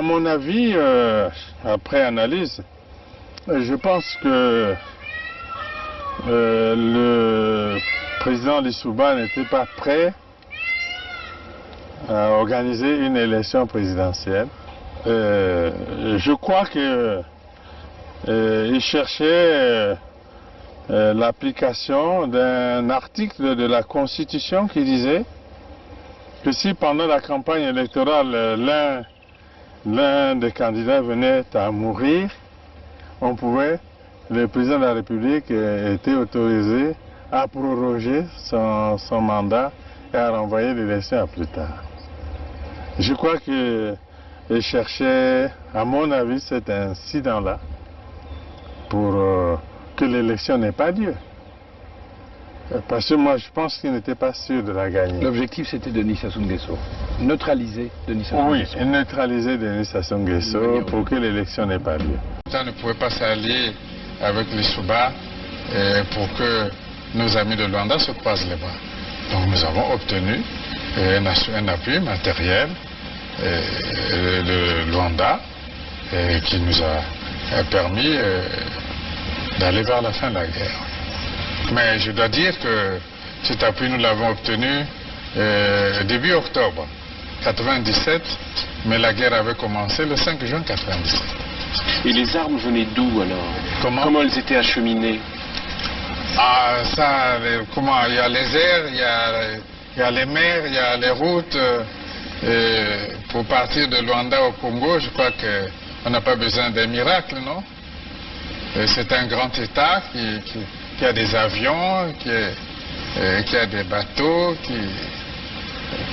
mon avis, après analyse, je pense que le président Lissouba n'était pas prêt à organiser une élection présidentielle. Je crois qu'il cherchait l'application d'un article de la Constitution qui disait que si pendant la campagne électorale l'un des candidats venait à mourir, le président de la République était autorisé à proroger son mandat et à renvoyer l'élection à plus tard. Je crois qu'il cherchait, à mon avis, cet incident-là pour que l'élection n'ait pas lieu. Parce que moi, je pense qu'il n'était pas sûr de la gagner. L'objectif, c'était Denis Sassou Nguesso. Neutraliser Denis Sassou Nguesso. Oui, neutraliser Denis Sassou Nguesso pour que l'élection n'ait pas lieu. On ne pouvait pas s'allier avec les Souba pour que nos amis de Luanda se croisent les bras. Donc nous avons obtenu un appui matériel de Luanda qui nous a permis d'aller vers la fin de la guerre. Mais je dois dire que cet appui, nous l'avons obtenu début octobre 1997, mais la guerre avait commencé le 5 juin 1997. Et les armes venaient d'où alors? Comment elles étaient acheminées? Ah, ça, comment? Il y a les airs, il y a les mers, il y a les routes. Pour partir de Luanda au Congo, je crois qu'on n'a pas besoin d'un miracle, non? C'est un grand État qui a des avions, qui a des bateaux,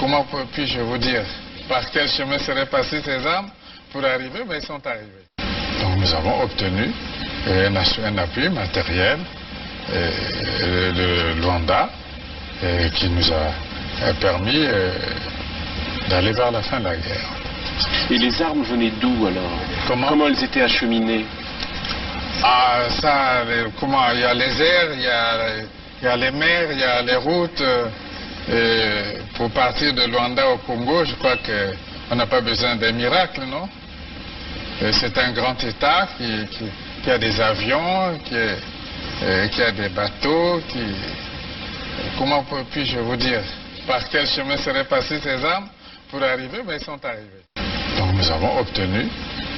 comment puis-je vous dire? Par quel chemin seraient passées ces armes pour arriver? Mais ils sont arrivés. Donc nous avons obtenu un appui matériel de Luanda qui nous a permis d'aller vers la fin de la guerre. Et les armes venaient d'où alors? Comment elles étaient acheminées? Ah, ça, comment? Il y a les airs, il y a les mers, il y a les routes. Pour partir de Luanda au Congo, je crois qu'on n'a pas besoin d'un miracle, non? C'est un grand État qui a des avions, qui a des bateaux, comment puis-je vous dire? Par quel chemin seraient passées ces armes pour arriver? Mais ils sont arrivés. Donc nous avons obtenu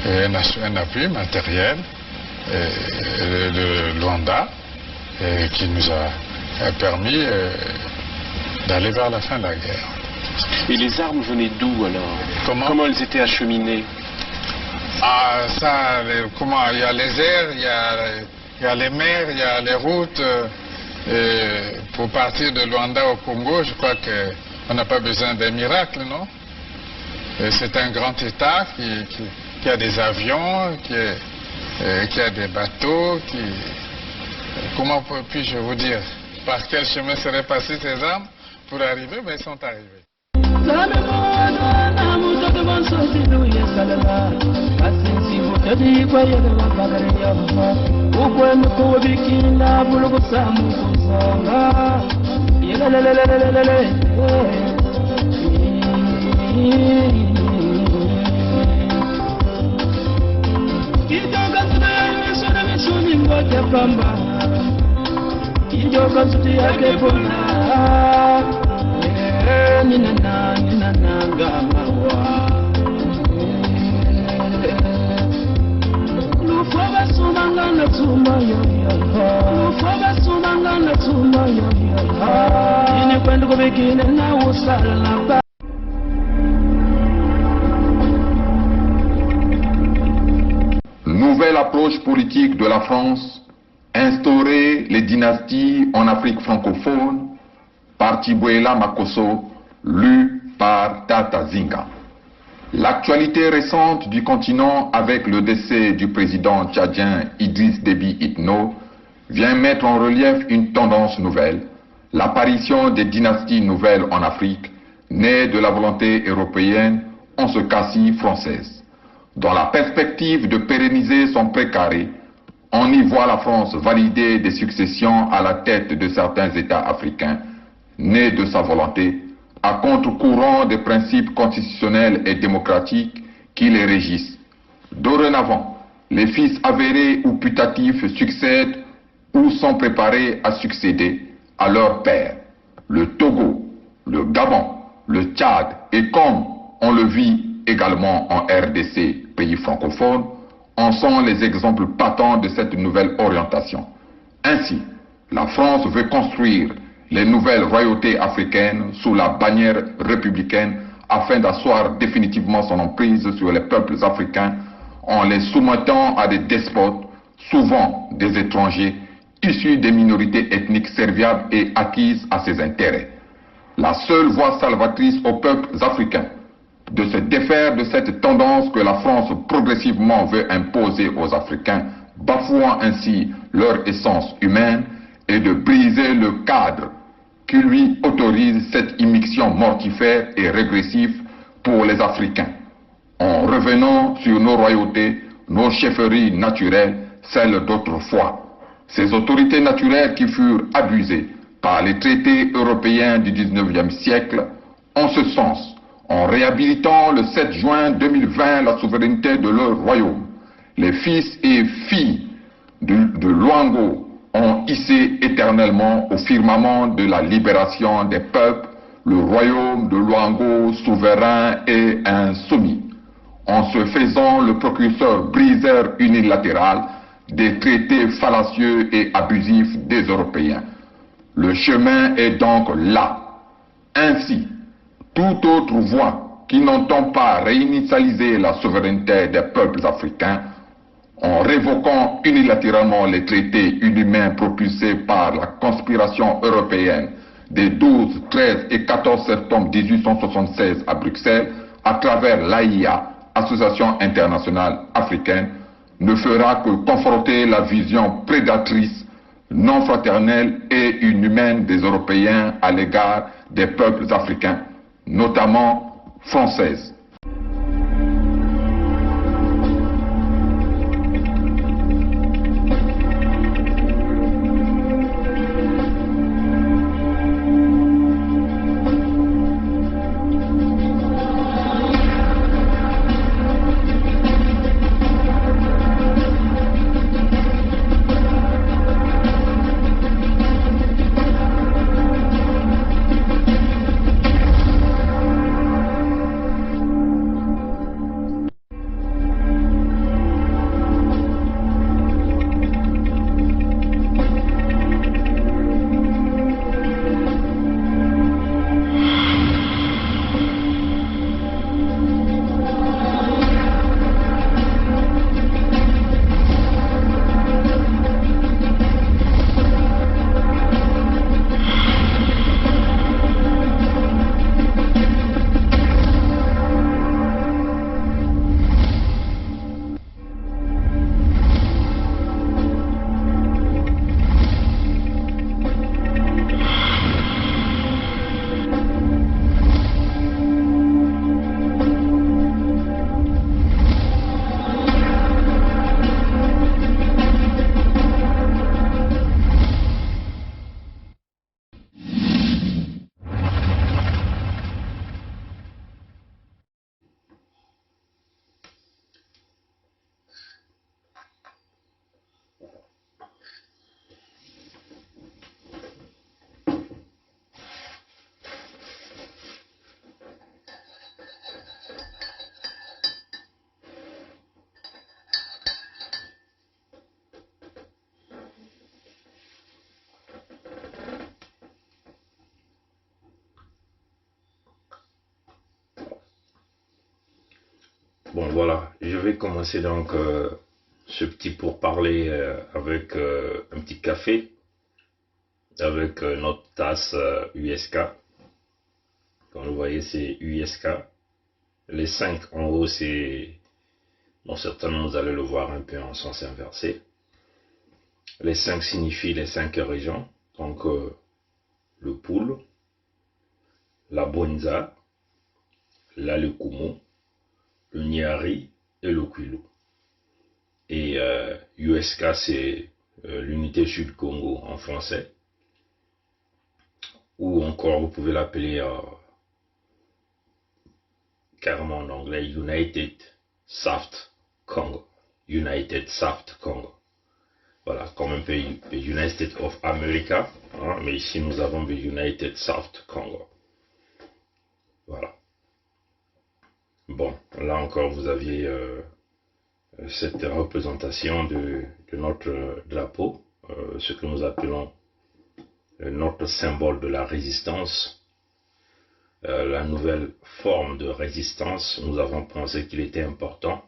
un appui matériel de Luanda qui nous a permis d'aller vers la fin de la guerre. Et les armes venaient d'où alors? Comment elles étaient acheminées? Ah, ça, comment? Il y a les airs, il y a les mers, il y a les routes. Pour partir de Luanda au Congo, je crois qu'on n'a pas besoin d'un miracle, non? C'est un grand État qui a des avions, qui a des bateaux, comment puis-je vous dire? Par quel chemin seraient passées ces armes pour arriver? Mais ils sont arrivés. Nouvelle approche politique de la France, instaurer les dynasties en Afrique francophone, par Tibuela Makosso, lu par Tata Zinga. L'actualité récente du continent avec le décès du président tchadien Idriss Déby Itno vient mettre en relief une tendance nouvelle, l'apparition des dynasties nouvelles en Afrique, nées de la volonté européenne, en ce cas-ci française. Dans la perspective de pérenniser son précaré, on y voit la France valider des successions à la tête de certains États africains, nés de sa volonté, à contre-courant des principes constitutionnels et démocratiques qui les régissent. Dorénavant, les fils avérés ou putatifs succèdent ou sont préparés à succéder à leur père. Le Togo, le Gabon, le Tchad et comme on le vit également en RDC, pays francophone, en sont les exemples patents de cette nouvelle orientation. Ainsi, la France veut construire les nouvelles royautés africaines sous la bannière républicaine afin d'asseoir définitivement son emprise sur les peuples africains en les soumettant à des despotes, souvent des étrangers, issus des minorités ethniques serviables et acquises à ses intérêts. La seule voie salvatrice aux peuples africains de se défaire de cette tendance que la France progressivement veut imposer aux Africains, bafouant ainsi leur essence humaine, et de briser le cadre qui lui autorise cette immixtion mortifère et régressive pour les Africains, en revenant sur nos royautés, nos chefferies naturelles, celles d'autrefois. Ces autorités naturelles qui furent abusées par les traités européens du 19e siècle, en ce sens, en réhabilitant le 7 juin 2020 la souveraineté de leur royaume, les fils et filles de Luango ont hissé éternellement au firmament de la libération des peuples le royaume de Luango souverain et insoumis, en se faisant le précurseur briseur unilatéral des traités fallacieux et abusifs des Européens. Le chemin est donc là. Ainsi, toute autre voie qui n'entend pas réinitialiser la souveraineté des peuples africains en révoquant unilatéralement les traités inhumains propulsés par la conspiration européenne des 12, 13 et 14 septembre 1876 à Bruxelles, à travers l'AIA, Association internationale africaine, ne fera que conforter la vision prédatrice, non fraternelle et inhumaine des Européens à l'égard des peuples africains, notamment françaises. Bon voilà, je vais commencer donc ce petit pourparler avec un petit café, avec notre tasse USK. Comme vous voyez, c'est USK. Les 5 en haut, c'est, bon, certainement vous allez le voir un peu en sens inversé. Les 5 signifient les 5 régions, donc le Poul, la Bonza, la Lukumu, le Niari et le Kwilu. Et USK, c'est l'unité Sud-Congo en français, ou encore vous pouvez l'appeler carrément en anglais United SAFT Congo. United SAFT Congo. Voilà, comme un pays, the United States of America, hein, mais ici nous avons the United SAFT Congo. Voilà. Bon, là encore vous aviez cette représentation de notre drapeau, ce que nous appelons notre symbole de la résistance. La nouvelle forme de résistance, nous avons pensé qu'il était important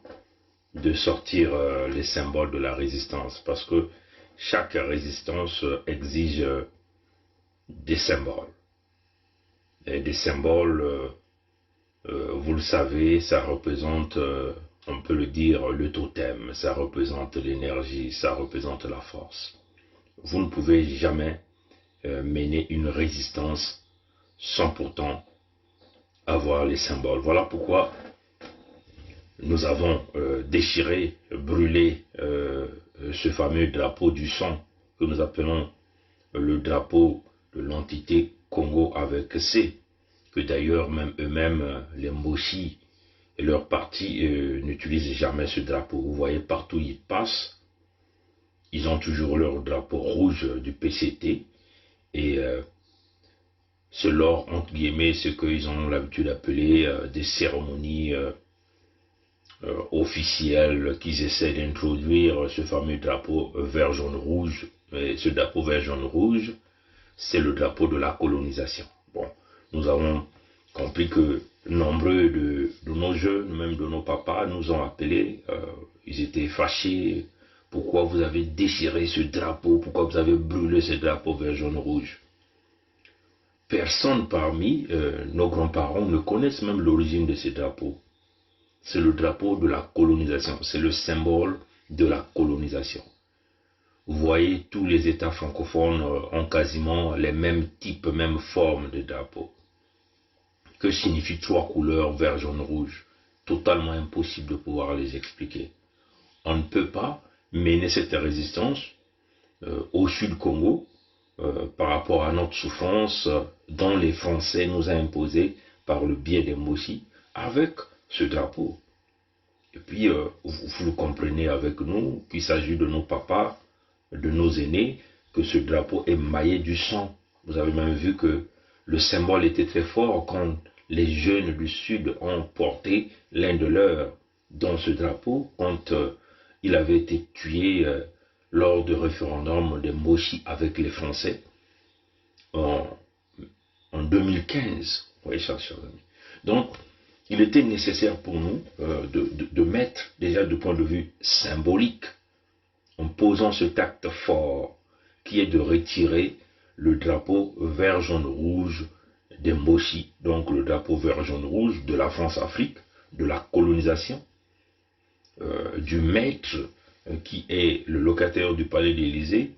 de sortir les symboles de la résistance, parce que chaque résistance exige des symboles. Et des symboles, vous le savez, ça représente, on peut le dire, le totem, ça représente l'énergie, ça représente la force. Vous ne pouvez jamais mener une résistance sans pourtant avoir les symboles. Voilà pourquoi nous avons déchiré, brûlé ce fameux drapeau du sang que nous appelons le drapeau de l'entité Congo avec C, que d'ailleurs même eux-mêmes, les Moshi et leur parti n'utilisent jamais ce drapeau. Vous voyez, partout où ils passent, ils ont toujours leur drapeau rouge du PCT, et c'est leur, entre guillemets, ce qu'ils ont l'habitude d'appeler des cérémonies officielles qu'ils essaient d'introduire ce fameux drapeau vert, jaune, rouge. Et ce drapeau vert, jaune, rouge, c'est le drapeau de la colonisation. Bon, nous avons compris que nombreux de nos jeunes, même de nos papas, nous ont appelés, ils étaient fâchés. Pourquoi vous avez déchiré ce drapeau? Pourquoi vous avez brûlé ce drapeau vert, jaune, rouge? Personne parmi nos grands-parents ne connaissent même l'origine de ce drapeau. C'est le drapeau de la colonisation, c'est le symbole de la colonisation. Vous voyez, tous les États francophones ont quasiment les mêmes types, mêmes formes de drapeaux. Que signifient trois couleurs, vert, jaune, rouge? Totalement impossible de pouvoir les expliquer. On ne peut pas mener cette résistance au sud Congo par rapport à notre souffrance dont les Français nous ont imposé par le biais des Moshi avec ce drapeau. Et puis, vous le comprenez avec nous, qu'il s'agit de nos papas, de nos aînés, que ce drapeau est maillé du sang. Vous avez même vu que le symbole était très fort quand les jeunes du Sud ont porté l'un de leurs dans ce drapeau, quand il avait été tué lors du référendum des Moshi avec les Français en 2015. Oui, chers amis. Donc, il était nécessaire pour nous de mettre, déjà du point de vue symbolique, en posant cet acte fort, qui est de retirer le drapeau vert, jaune, rouge des Moshi, donc le drapeau vert, jaune, rouge de la France-Afrique, de la colonisation, du maître qui est le locataire du palais de l'Élysée,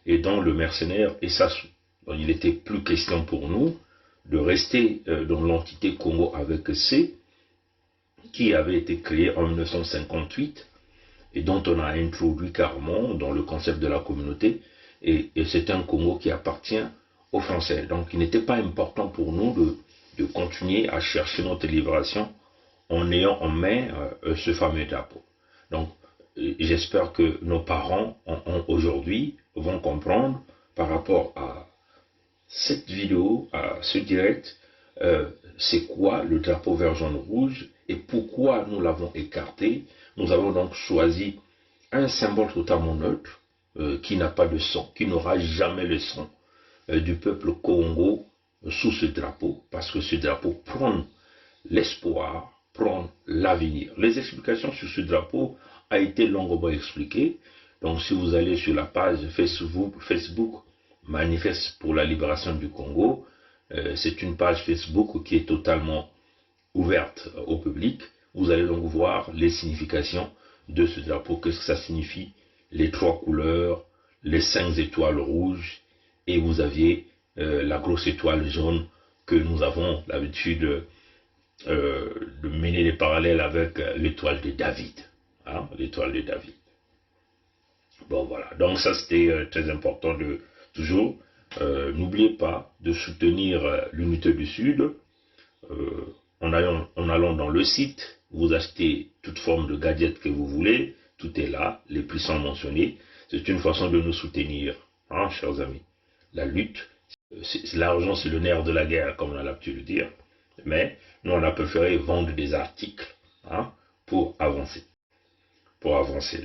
et dont le mercenaire est Sassou. Donc, il n'était plus question pour nous de rester dans l'entité Congo avec C, qui avait été créée en 1958, et dont on a introduit carrément dans le concept de la communauté, et c'est un Congo qui appartient aux Français. Donc il n'était pas important pour nous de continuer à chercher notre libération en ayant en main ce fameux drapeau. Donc j'espère que nos parents aujourd'hui vont comprendre par rapport à cette vidéo, à ce direct, c'est quoi le drapeau vert, jaune, rouge et pourquoi nous l'avons écarté. Nous avons donc choisi un symbole totalement neutre qui n'a pas de sang, qui n'aura jamais le sang du peuple Congo sous ce drapeau, parce que ce drapeau prône l'espoir, prône l'avenir. Les explications sur ce drapeau a été longuement expliquées. Donc si vous allez sur la page Facebook Manifeste pour la libération du Congo, c'est une page Facebook qui est totalement ouverte au public. Vous allez donc voir les significations de ce drapeau, qu'est-ce que ça signifie, les trois couleurs, les 5 étoiles rouges, et vous aviez la grosse étoile jaune que nous avons l'habitude de mener les parallèles avec l'étoile de David. Hein, l'étoile de David. Bon voilà, donc ça c'était très important de toujours. N'oubliez pas de soutenir l'unité du Sud en allant dans le site Vous achetez toute forme de gadget que vous voulez, tout est là, les prix sont mentionnés. C'est une façon de nous soutenir, hein, chers amis. La lutte, l'argent c'est le nerf de la guerre, comme on a l'habitude de dire. Mais nous, on a préféré vendre des articles, hein, pour avancer.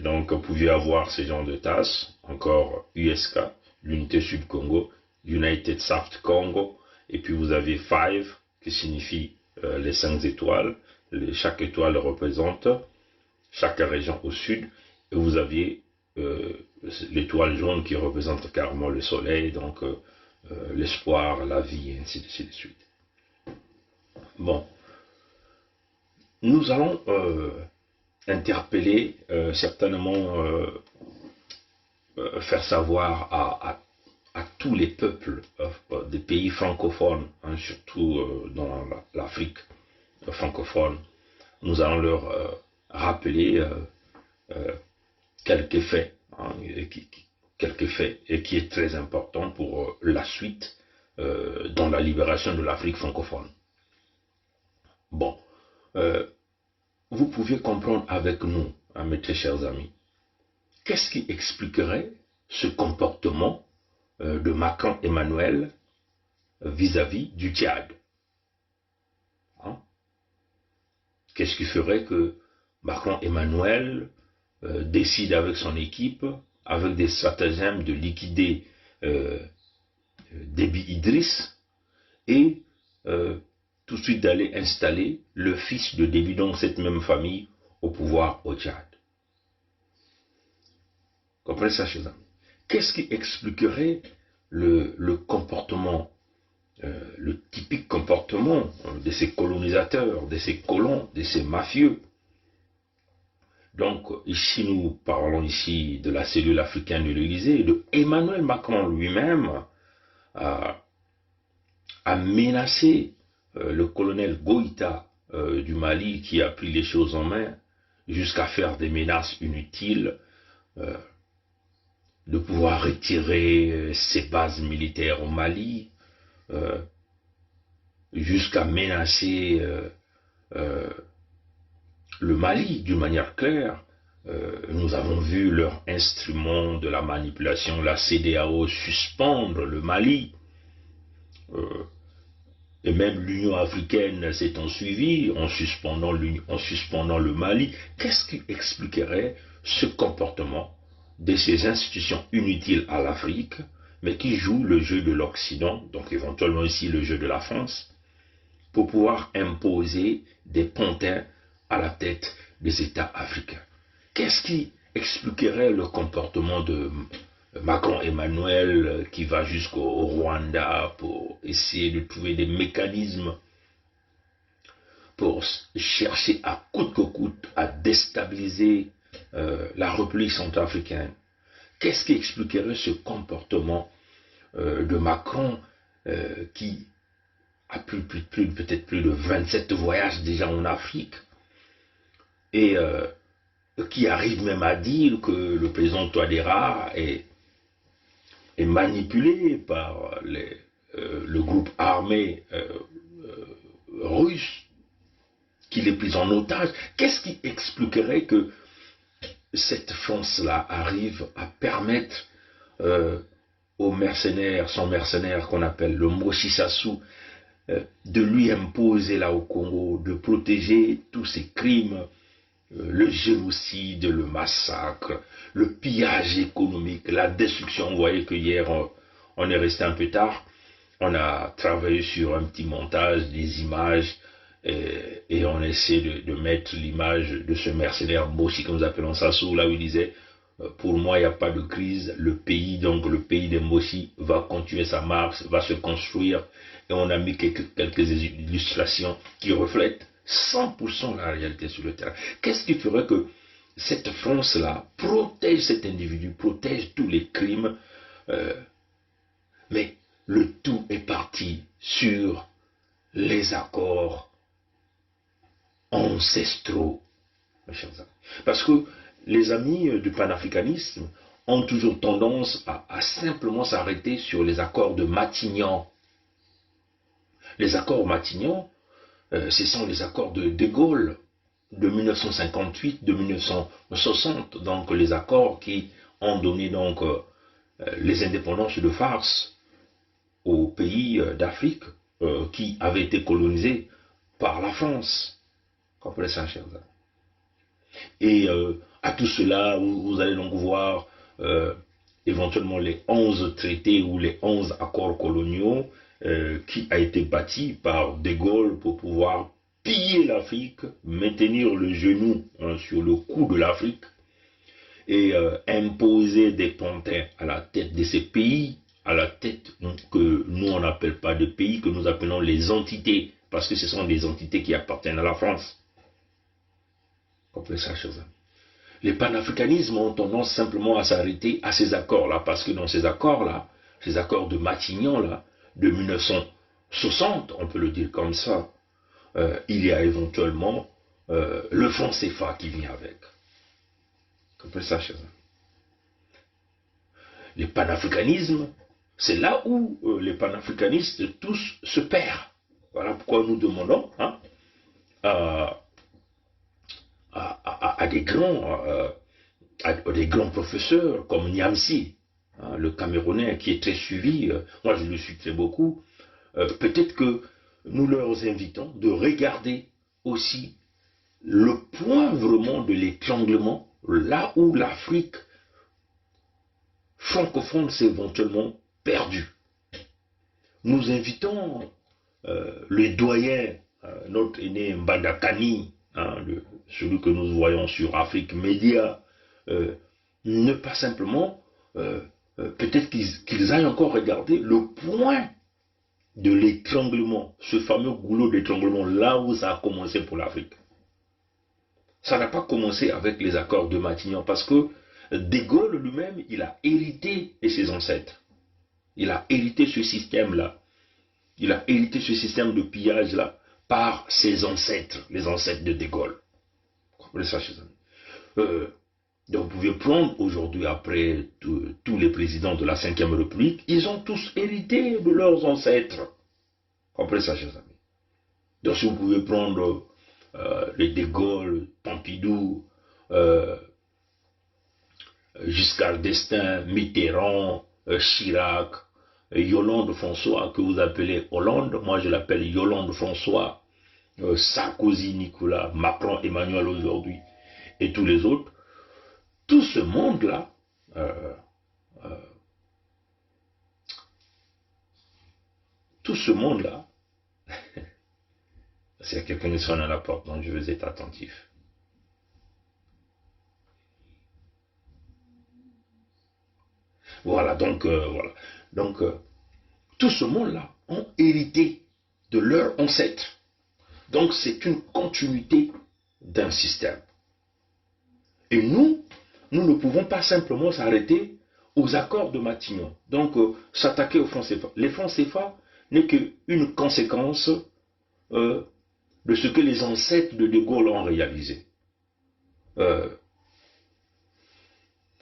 Donc, vous pouviez avoir ces genres de tasses, encore USK, l'unité Sud Congo, United South Congo, et puis vous avez 5, qui signifie les 5 étoiles. Chaque étoile représente chaque région au sud, et vous aviez l'étoile jaune qui représente carrément le soleil, donc l'espoir, la vie, et ainsi de suite. Bon, nous allons interpeller, certainement faire savoir à tous les peuples des pays francophones, hein, surtout dans l'Afrique francophone. Nous allons leur rappeler quelques faits, hein, quelques faits, et qui est très important pour la suite dans la libération de l'Afrique francophone. Bon, vous pouvez comprendre avec nous, hein, mes très chers amis, qu'est-ce qui expliquerait ce comportement de Macron Emmanuel vis-à-vis du Tchad, hein? Qu'est-ce qui ferait que Macron Emmanuel décide avec son équipe, avec des stratagèmes, de liquider Déby Idriss et tout de suite d'aller installer le fils de Déby, donc cette même famille, au pouvoir au Tchad? Comprenez ça, chers amis? Qu'est-ce qui expliquerait le comportement, le typique comportement de ces colonisateurs, de ces colons, de ces mafieux? Donc, ici, nous parlons ici de la cellule africaine de l'Élysée, de Emmanuel Macron lui-même a menacé le colonel Goïta du Mali, qui a pris les choses en main, jusqu'à faire des menaces inutiles, de pouvoir retirer ses bases militaires au Mali, jusqu'à menacer le Mali d'une manière claire. Nous avons vu leur instrument de la manipulation, la CEDEAO, suspendre le Mali. Et même l'Union africaine s'étant suivie en suspendant le Mali. Qu'est-ce qui expliquerait ce comportement de ces institutions inutiles à l'Afrique, mais qui jouent le jeu de l'Occident, donc éventuellement aussi le jeu de la France, pour pouvoir imposer des pantins à la tête des États africains? Qu'est-ce qui expliquerait le comportement de Macron Emmanuel qui va jusqu'au Rwanda pour essayer de trouver des mécanismes pour chercher à coûte que coûte à déstabiliser la République centrafricaine? Qu'est-ce qui expliquerait ce comportement de Macron qui a peut-être plus de 27 voyages déjà en Afrique, et qui arrive même à dire que le président Touadéra est manipulé par le groupe armé russe, qu'il est pris en otage? Qu'est-ce qui expliquerait que cette France-là arrive à permettre au mercenaire, son mercenaire qu'on appelle le Moshi Sassou, de lui imposer là au Congo, de protéger tous ces crimes, le génocide, le massacre, le pillage économique, la destruction? Vous voyez que hier, on est resté un peu tard, on a travaillé sur un petit montage, des images, et on essaie de mettre l'image de ce mercenaire Moshi que nous appelons Sassou, là où il disait pour moi il n'y a pas de crise, le pays, donc le pays des Moshi, va continuer sa marche, va se construire, et on a mis quelques illustrations qui reflètent 100% la réalité sur le terrain. Qu'est-ce qui ferait que cette France-là protège cet individu, protège tous les crimes, mais le tout est parti sur les accords ancestraux, mes chers amis. Parce que les amis du panafricanisme ont toujours tendance à simplement s'arrêter sur les accords de Matignon. Les accords Matignon, ce sont les accords de De Gaulle, de 1958, de 1960, donc les accords qui ont donné donc les indépendances de farce aux pays d'Afrique qui avaient été colonisés par la France. Comprenez ça, chers amis. Et à tout cela, vous allez donc voir éventuellement les 11 traités ou les 11 accords coloniaux qui a été bâti par De Gaulle pour pouvoir piller l'Afrique, maintenir le genou sur le cou de l'Afrique et imposer des pantins à la tête de ces pays, à la tête que nous on n'appelle pas de pays, que nous appelons les entités, parce que ce sont des entités qui appartiennent à la France. Comprenez ça, chers amis. Les panafricanismes ont tendance simplement à s'arrêter à ces accords-là, parce que dans ces accords-là, ces accords de Matignon-là, de 1960, on peut le dire comme ça, il y a éventuellement le franc CFA qui vient avec. Comprenez ça, chers amis. Les panafricanismes, c'est là où les panafricanistes tous se perdent. Voilà pourquoi nous demandons à des grands professeurs comme Niamsi, le Camerounais qui est très suivi, moi je le suis très beaucoup, peut-être que nous leur invitons de regarder aussi le point vraiment de l'étranglement, là où l'Afrique francophone s'est éventuellement perdue. Nous invitons le doyen, notre aîné Mbadakani, celui que nous voyons sur Afrique Média, ne pas simplement, peut-être qu'ils aillent encore regarder le point de l'étranglement, ce fameux goulot d'étranglement, là où ça a commencé pour l'Afrique. Ça n'a pas commencé avec les accords de Matignon, parce que De Gaulle lui-même, il a hérité de ses ancêtres. Il a hérité ce système-là. Il a hérité ce système de pillage-là par ses ancêtres, les ancêtres de De Gaulle. Vous comprenez ça, chers amis? Donc vous pouvez prendre aujourd'hui, après tous les présidents de la Ve République, ils ont tous hérité de leurs ancêtres. Vous comprenez ça, chers amis? Donc si vous pouvez prendre les De Gaulle, Pompidou, Giscard d'Estaing, Mitterrand, Chirac, Yolande François, que vous appelez Hollande, moi je l'appelle Yolande François, Sarkozy Nicolas, Macron Emmanuel aujourd'hui, et tous les autres, tout ce monde-là, s'il y a quelqu'un qui sonne à la porte, donc je vais être attentif. Voilà, donc, tout ce monde-là ont hérité de leurs ancêtres. Donc, c'est une continuité d'un système. Et nous ne pouvons pas simplement s'arrêter aux accords de Matignon. Donc, s'attaquer aux francs CFA. Les francs CFA n'est qu'une conséquence de ce que les ancêtres de De Gaulle ont réalisé.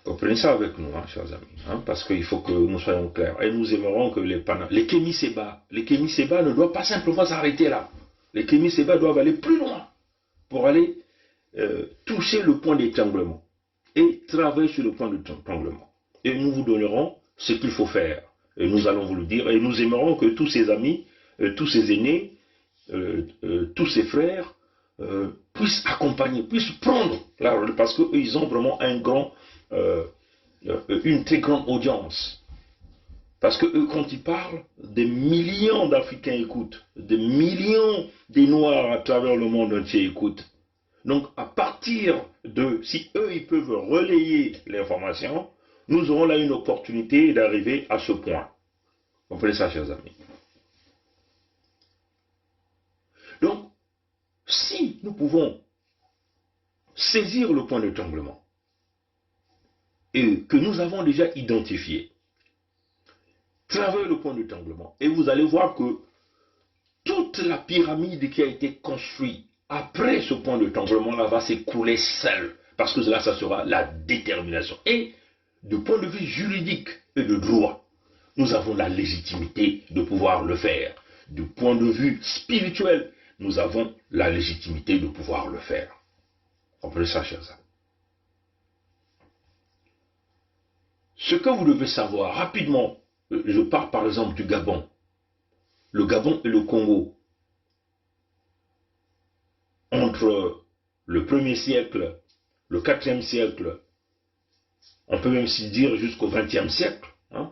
Comprenez ça avec nous, chers amis, parce qu'il faut que nous soyons clairs. Et nous aimerons que les Kémi Séba ne doivent pas simplement s'arrêter là. Les Kémi Séba doivent aller plus loin pour aller toucher le point d'étranglement et travailler sur le point d'étranglement. Et nous vous donnerons ce qu'il faut faire. Et nous allons vous le dire. Et nous aimerons que tous ces amis, tous ces aînés, tous ces frères puissent accompagner, puissent prendre la relève, parce qu'ils ont vraiment une très grande audience. Parce que eux, quand ils parlent, des millions d'Africains écoutent, des millions des Noirs à travers le monde entier écoutent. Donc, à partir de, si eux, ils peuvent relayer l'information, nous aurons là une opportunité d'arriver à ce point. Vous comprenez ça, chers amis? Donc, si nous pouvons saisir le point d'étranglement, et que nous avons déjà identifié, travaillez le point d'étranglement, et vous allez voir que toute la pyramide qui a été construite après ce point d'étranglement-là va s'écrouler seule, parce que là, ça sera la détermination. Et du point de vue juridique et de droit, nous avons la légitimité de pouvoir le faire. Du point de vue spirituel, nous avons la légitimité de pouvoir le faire. Comprenez ça, chers amis. Ce que vous devez savoir rapidement, je parle par exemple du Gabon. Le Gabon et le Congo. Entre le 1er siècle, le 4e siècle, on peut même s'y dire jusqu'au 20e siècle. Hein?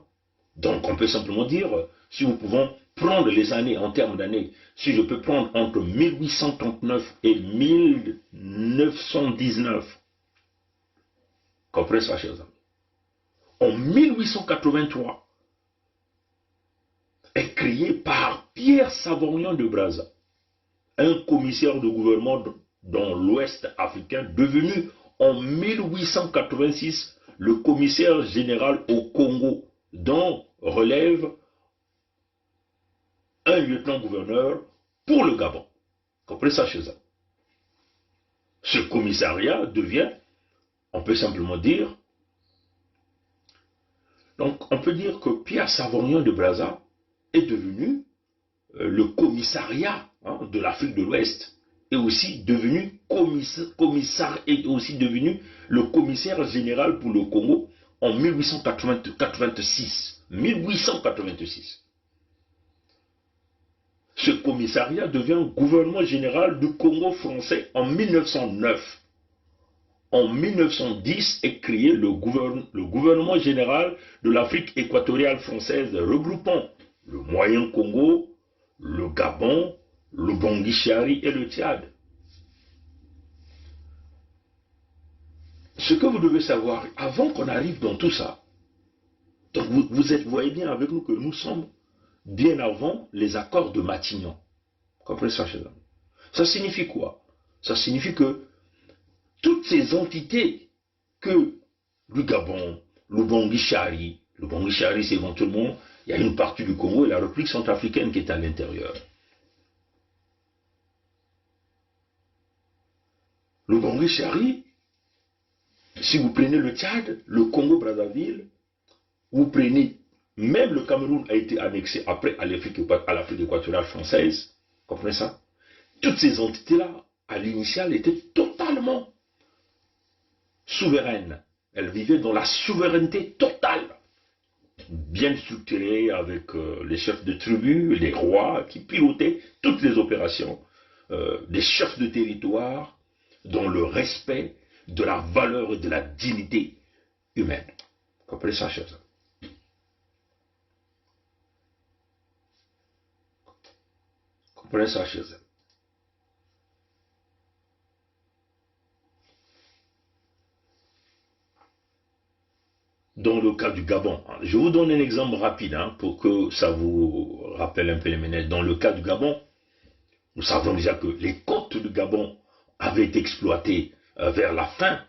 Donc on peut simplement dire, si nous pouvons prendre les années en termes d'années, si je peux prendre entre 1839 et 1919, comprenez ça, chers amis. En 1883, est créé par Pierre Savorian de Brazza, un commissaire de gouvernement dans l'Ouest africain, devenu en 1886 le commissaire général au Congo, dont relève un lieutenant-gouverneur pour le Gabon. Comprenez ça, chez eux. Ce commissariat devient, on peut simplement dire, donc on peut dire que Pierre Savorian de Brazza est devenu le commissariat de l'Afrique de l'Ouest, est aussi devenu le commissaire général pour le Congo en 1886. 1886. Ce commissariat devient gouvernement général du Congo français en 1909. En 1910 est créé le gouvernement général de l'Afrique équatoriale française, regroupant le Moyen Congo, le Gabon, le Bangui-Chari et le Tchad. Ce que vous devez savoir, avant qu'on arrive dans tout ça, donc vous voyez bien avec nous que nous sommes bien avant les accords de Matignon. Comprenez ça, chers amis? Ça signifie quoi? Ça signifie que toutes ces entités que le Gabon, le Bangui-Chari c'est éventuellement, il y a une partie du Congo et la République centrafricaine qui est à l'intérieur. Le Bangui-Chari, si vous prenez le Tchad, le Congo-Brazzaville, vous prenez, même le Cameroun a été annexé après à l'Afrique équatoriale française, comprenez ça? Toutes ces entités-là, à l'initiale, étaient totalement souveraines. Elles vivaient dans la souveraineté totale, bien structurée avec les chefs de tribus, les rois qui pilotaient toutes les opérations, des chefs de territoire, dans le respect de la valeur et de la dignité humaine. Comprenez ça, chers amis? Comprenez ça, chers amis? Dans le cas du Gabon, je vous donne un exemple rapide pour que ça vous rappelle un peu les ménages. Dans le cas du Gabon, nous savons déjà que les côtes du Gabon avaient été exploitées vers la fin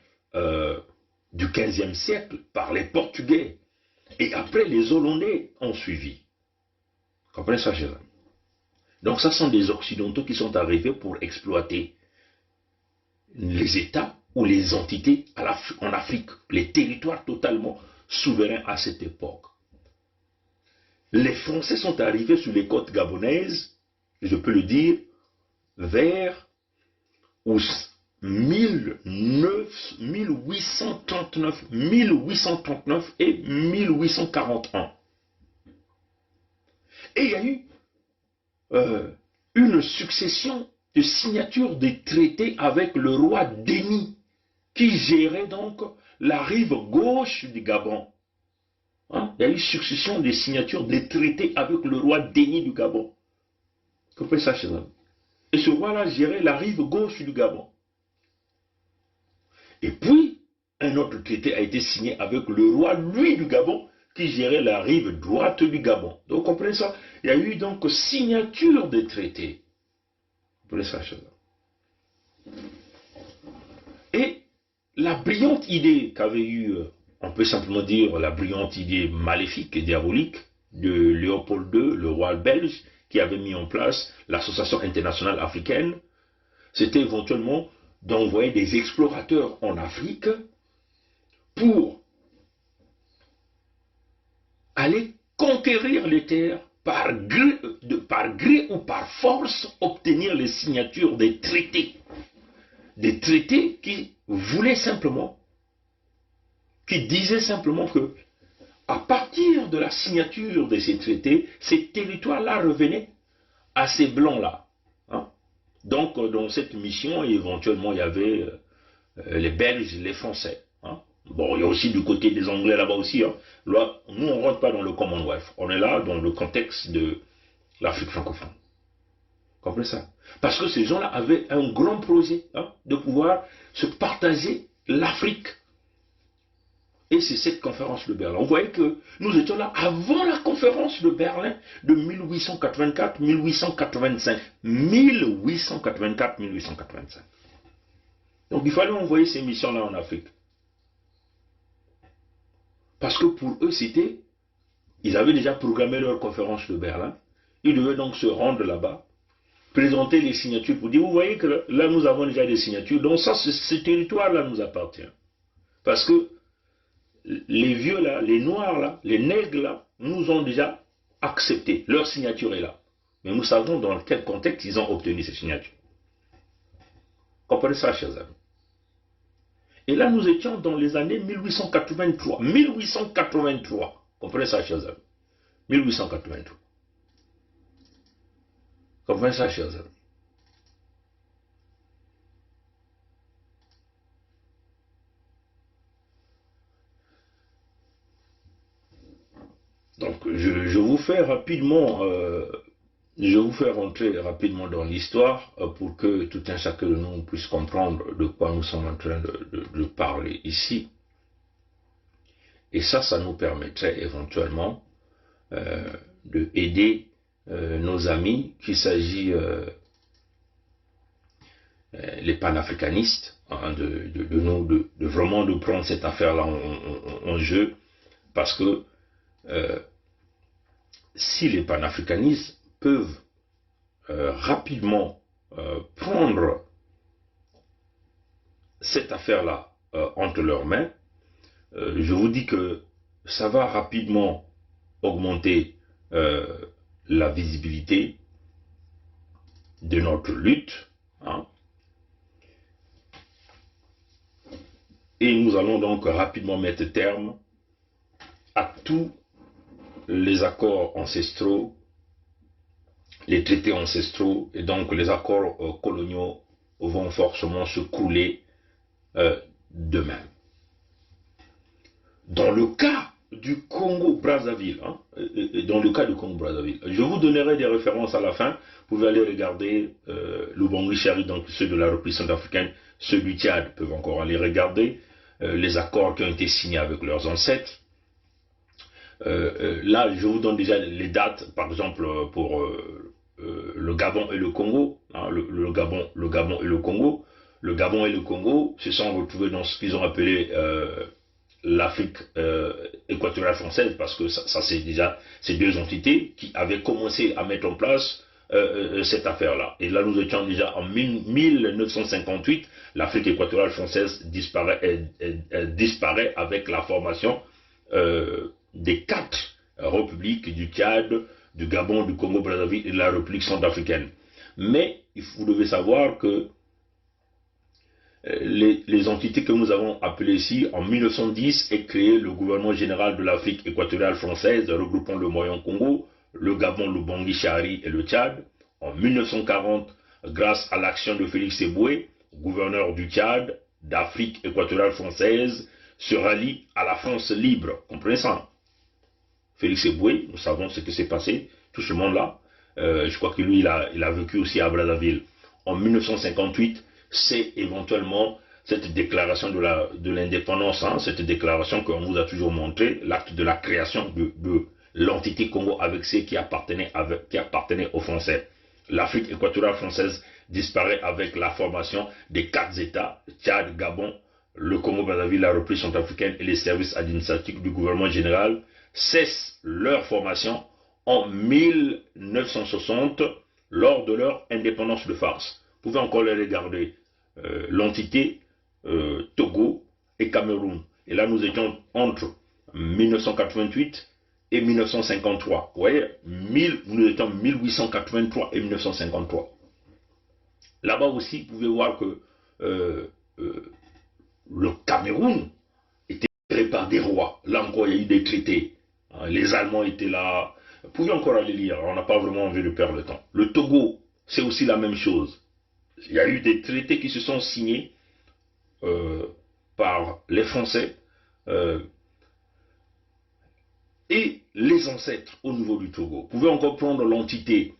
du XVe siècle par les Portugais. Et après, les Hollandais ont suivi. Comprenez ça, chers amis? Donc, ça sont des Occidentaux qui sont arrivés pour exploiter les États ou les entités en Afrique, les territoires totalement souverains à cette époque. Les Français sont arrivés sur les côtes gabonaises, je peux le dire, vers 1839 et 1841. Et il y a eu une succession de signatures des traités avec le roi Denis, qui gérait donc la rive gauche du Gabon. Il y a eu succession des signatures des traités avec le roi Denis du Gabon. Comprenez ça, chers amis? Et ce roi-là gérait la rive gauche du Gabon. Et puis, un autre traité a été signé avec le roi, lui, du Gabon, qui gérait la rive droite du Gabon. Donc, comprenez ça? Il y a eu donc signature des traités. Vous comprenez ça, chers amis? Et la brillante idée qu'avait eue, on peut simplement dire la brillante idée maléfique et diabolique de Léopold II, le roi belge, qui avait mis en place l'Association internationale africaine, c'était éventuellement d'envoyer des explorateurs en Afrique pour aller conquérir les terres par gré ou par force, obtenir les signatures des traités. des traités qui voulaient simplement, qui disaient simplement que à partir de la signature de ces traités, ces territoires-là revenaient à ces blancs-là. Hein? Donc, dans cette mission, éventuellement, il y avait les Belges, les Français. Hein? Bon, il y a aussi du côté des Anglais là-bas aussi. Hein? Là, nous, on ne rentre pas dans le Commonwealth. On est là dans le contexte de l'Afrique francophone. Vous comprenez ça? Parce que ces gens-là avaient un grand projet de pouvoir se partager l'Afrique. Et c'est cette conférence de Berlin. On voyait que nous étions là avant la conférence de Berlin de 1884-1885. 1884-1885. Donc il fallait envoyer ces missions-là en Afrique. Parce que pour eux, c'était... Ils avaient déjà programmé leur conférence de Berlin. Ils devaient donc se rendre là-bas, présenter les signatures pour dire, vous voyez que là, nous avons déjà des signatures. Donc ça, ce territoire-là nous appartient. Parce que les vieux là, les noirs là, les nègres là, nous ont déjà accepté. Leur signature est là. Mais nous savons dans quel contexte ils ont obtenu ces signatures. Comprenez ça, chers amis. Et là, nous étions dans les années 1883. 1883. Comprenez ça, chers amis. 1883. Comprenez ça, chers amis. Donc, je vous fais rapidement, je vous fais rentrer rapidement dans l'histoire pour que tout un chacun de nous puisse comprendre de quoi nous sommes en train de parler ici. Et ça nous permettrait éventuellement de aider nos amis, qu'il s'agit les panafricanistes, hein, vraiment de prendre cette affaire-là en jeu, parce que si les panafricanistes peuvent rapidement prendre cette affaire-là entre leurs mains, je vous dis que ça va rapidement augmenter la visibilité de notre lutte. Hein. Et nous allons donc rapidement mettre terme à tous les accords ancestraux, les traités ancestraux, et donc les accords coloniaux vont forcément se couler demain. Dans le cas du Congo-Brazzaville, hein, je vous donnerai des références à la fin. Vous pouvez aller regarder Lubangui Chari, donc ceux de la République centrafricaine, ceux du Tchad peuvent encore aller regarder les accords qui ont été signés avec leurs ancêtres. Là, je vous donne déjà les dates, par exemple, pour le Gabon et le Congo. Hein, le Gabon et le Congo. Le Gabon et le Congo se sont retrouvés dans ce qu'ils ont appelé l'Afrique équatoriale française, parce que ça c'est déjà ces deux entités qui avaient commencé à mettre en place cette affaire-là. Et là, nous étions déjà en 1958, l'Afrique équatoriale française disparaît avec la formation des 4 républiques du Tchad, du Gabon, du Congo-Brazzaville et de la République centrafricaine. Mais vous devez savoir que les entités que nous avons appelées ici, en 1910, est créé le gouvernement général de l'Afrique équatoriale française, regroupant le Moyen-Congo, le Gabon, le Bangui Chari et le Tchad. En 1940, grâce à l'action de Félix Eboué, gouverneur du Tchad, d'Afrique équatoriale française, se rallie à la France libre. Comprenez ça? Félix Eboué, nous savons ce qui s'est passé, tout ce monde-là. Je crois que lui, il a vécu aussi à Brazzaville. En 1958, c'est éventuellement cette déclaration de l'indépendance, hein, cette déclaration qu'on vous a toujours montré, l'acte de la création de l'entité Congo avec ceux qui appartenaient aux Français. L'Afrique équatoriale française disparaît avec la formation des 4 États, Tchad, Gabon, le Congo-Brazzaville, la République centrafricaine et les services administratifs du gouvernement général cessent leur formation en 1960 lors de leur indépendance de farce. Vous pouvez encore les regarder, l'entité Togo et Cameroun. Et là, nous étions entre 1988 et 1953. Vous voyez, nous étions 1883 et 1953. Là-bas aussi, vous pouvez voir que le Cameroun était géré par des rois. Là encore, il y a eu des traités. Les Allemands étaient là. Vous pouvez encore aller lire, on n'a pas vraiment envie de perdre le temps. Le Togo, c'est aussi la même chose. Il y a eu des traités qui se sont signés par les Français et les ancêtres au niveau du Togo. Vous pouvez encore prendre l'entité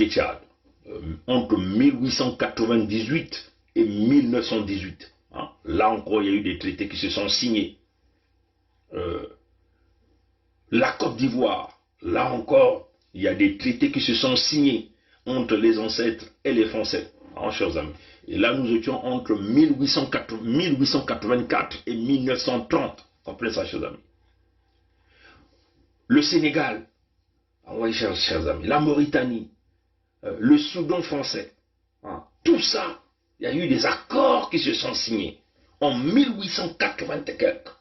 Tchad, entre 1898 et 1918. Hein. Là encore, il y a eu des traités qui se sont signés. La Côte d'Ivoire, là encore, il y a des traités qui se sont signés entre les ancêtres et les Français, hein, chers amis. Et là, nous étions entre 1884 et 1930. Comprenez ça, chers amis. Le Sénégal, oui, chers amis, la Mauritanie, le Soudan français, hein, tout ça, il y a eu des accords qui se sont signés en 1880 et quelques.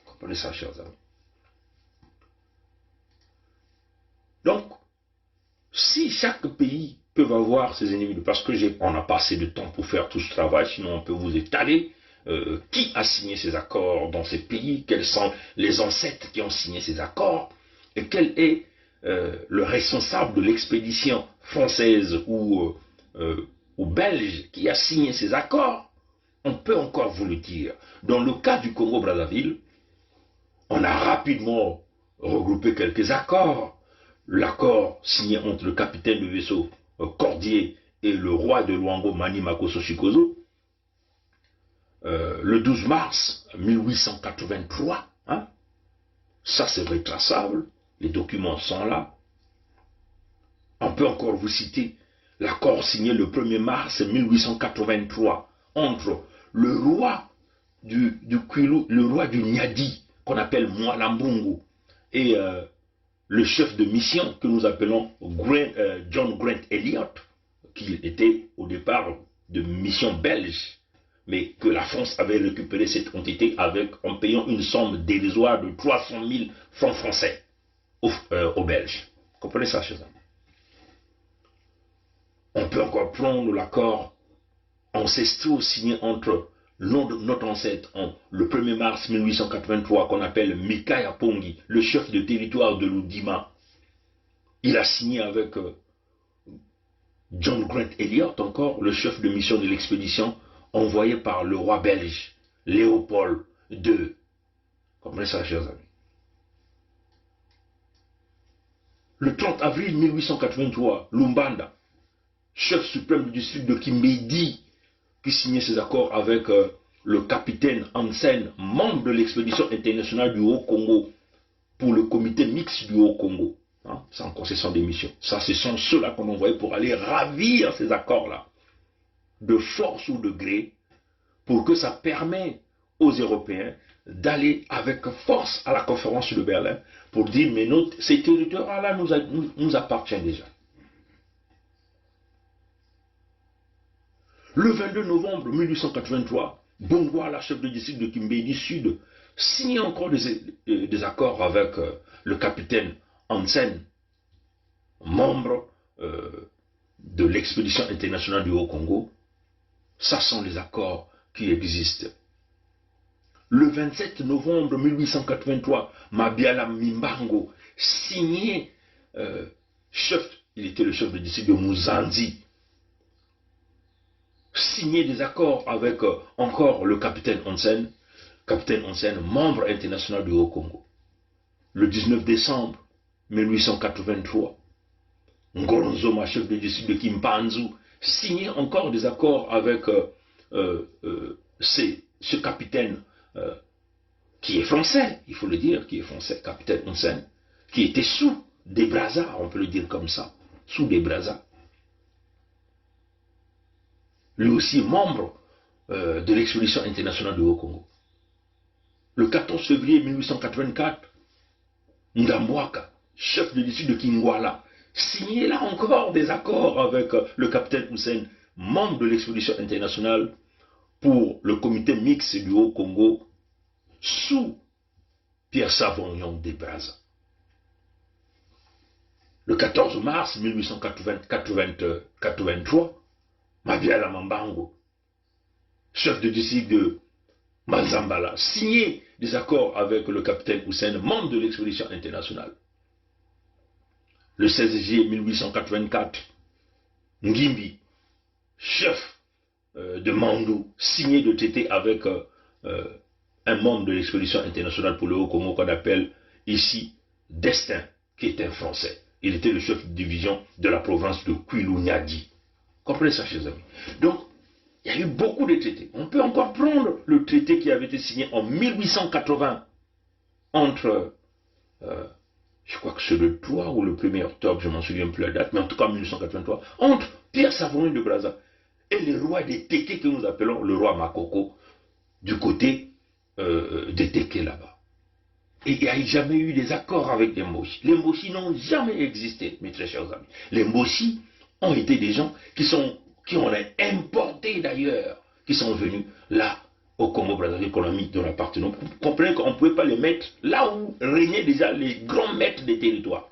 Comprenez ça, chers amis. Donc, si chaque pays peut avoir ses ennemis, parce que on n'a pas assez de temps pour faire tout ce travail, sinon on peut vous étaler, qui a signé ces accords dans ces pays, quels sont les ancêtres qui ont signé ces accords, et quel est le responsable de l'expédition française ou belge qui a signé ces accords, on peut encore vous le dire. Dans le cas du Congo-Brazzaville, on a rapidement regroupé quelques accords. L'accord signé entre le capitaine de vaisseau Cordier et le roi de Luango Mani Makosso Chikozo, le 12 mars 1883, hein, ça c'est retraçable, les documents sont là. On peut encore vous citer l'accord signé le 1er mars 1883 entre le roi du Kwilu, le roi du Nyadi, qu'on appelle Mwalambungu, et le chef de mission que nous appelons John Grant Elliot, qui était au départ de mission belge, mais que la France avait récupéré cette quantité en payant une somme dérisoire de 300 000 francs français aux Belges. Comprenez ça, chers amis? On peut encore prendre l'accord ancestraux signé entre notre ancêtre le 1er mars 1883 qu'on appelle Mikaya Pongi, le chef de territoire de l'Oudima. Il a signé avec John Grant Elliot encore, le chef de mission de l'expédition envoyé par le roi belge Léopold II. Comprenez ça, chers amis? Le 30 avril 1883, Lumbanda, chef suprême du district de Kimbedi, qui signait ses accords avec le capitaine Hansen, membre de l'expédition internationale du Haut-Congo, pour le comité mixte du Haut-Congo, hein, sans concession d'émission. Ça, ce sont ceux-là qu'on envoyait pour aller ravir ces accords-là, de force ou de gré, pour que ça permette aux Européens d'aller avec force à la conférence de Berlin, pour dire, mais ces territoires-là nous appartiennent déjà. Le 22 novembre 1883, Bongwala, chef de district de Kimbedi Sud, signe encore des accords avec le capitaine Hansen, membre de l'expédition internationale du Haut-Congo. Ça sont les accords qui existent. Le 27 novembre 1883, Mabiala Mimbango signé, il était le chef de district de Muzanzi, signé des accords avec encore le capitaine Hansen, membre international du Haut-Congo. Le 19 décembre 1883, Ngoronzoma, chef de district de Kimpanzu, signé encore des accords avec ce capitaine qui est français, il faut le dire, qui est français, capitaine Hansen, qui était sous des Brazza, on peut le dire comme ça, sous des Brazza. Lui aussi membre de l'expédition internationale du Haut-Congo. Le 14 février 1884, Ndamwaka, chef de district de Kingwala, signé là encore des accords avec le capitaine Hussein, membre de l'expédition internationale pour le comité mixte du Haut-Congo, sous Pierre Savognon des Brazza. Le 14 mars 1883, Mabiala Mambango, chef de district de Mazambala, signé des accords avec le capitaine Hussein, membre de l'expédition internationale. Le 16 juillet 1884, Ngimbi, chef de Mandou, signé de traité avec un membre de l'expédition internationale pour le Haut-Congo qu'on appelle ici Destin, qui est un Français. Il était le chef de division de la province de Kwilu-Nyadi. Comprenez ça, chers amis. Donc, il y a eu beaucoup de traités. On peut encore prendre le traité qui avait été signé en 1880 entre, je crois que c'est le 3 ou le 1er octobre, je ne m'en souviens plus la date, mais en tout cas 1883, entre Pierre Savorin de Brazza et le roi des Téké que nous appelons le roi Makoko, du côté des Téké là-bas. Et il n'y a jamais eu des accords avec les Moshi. Les Moshi n'ont jamais existé, mes très chers amis. Les Moshi ont été des gens qui ont importé d'ailleurs, qui sont venus là, au Congo-Brazzaville, qu'on a mis dans la partie nord. Vous comprenez qu'on ne pouvait pas les mettre là où régnaient déjà les grands maîtres des territoires.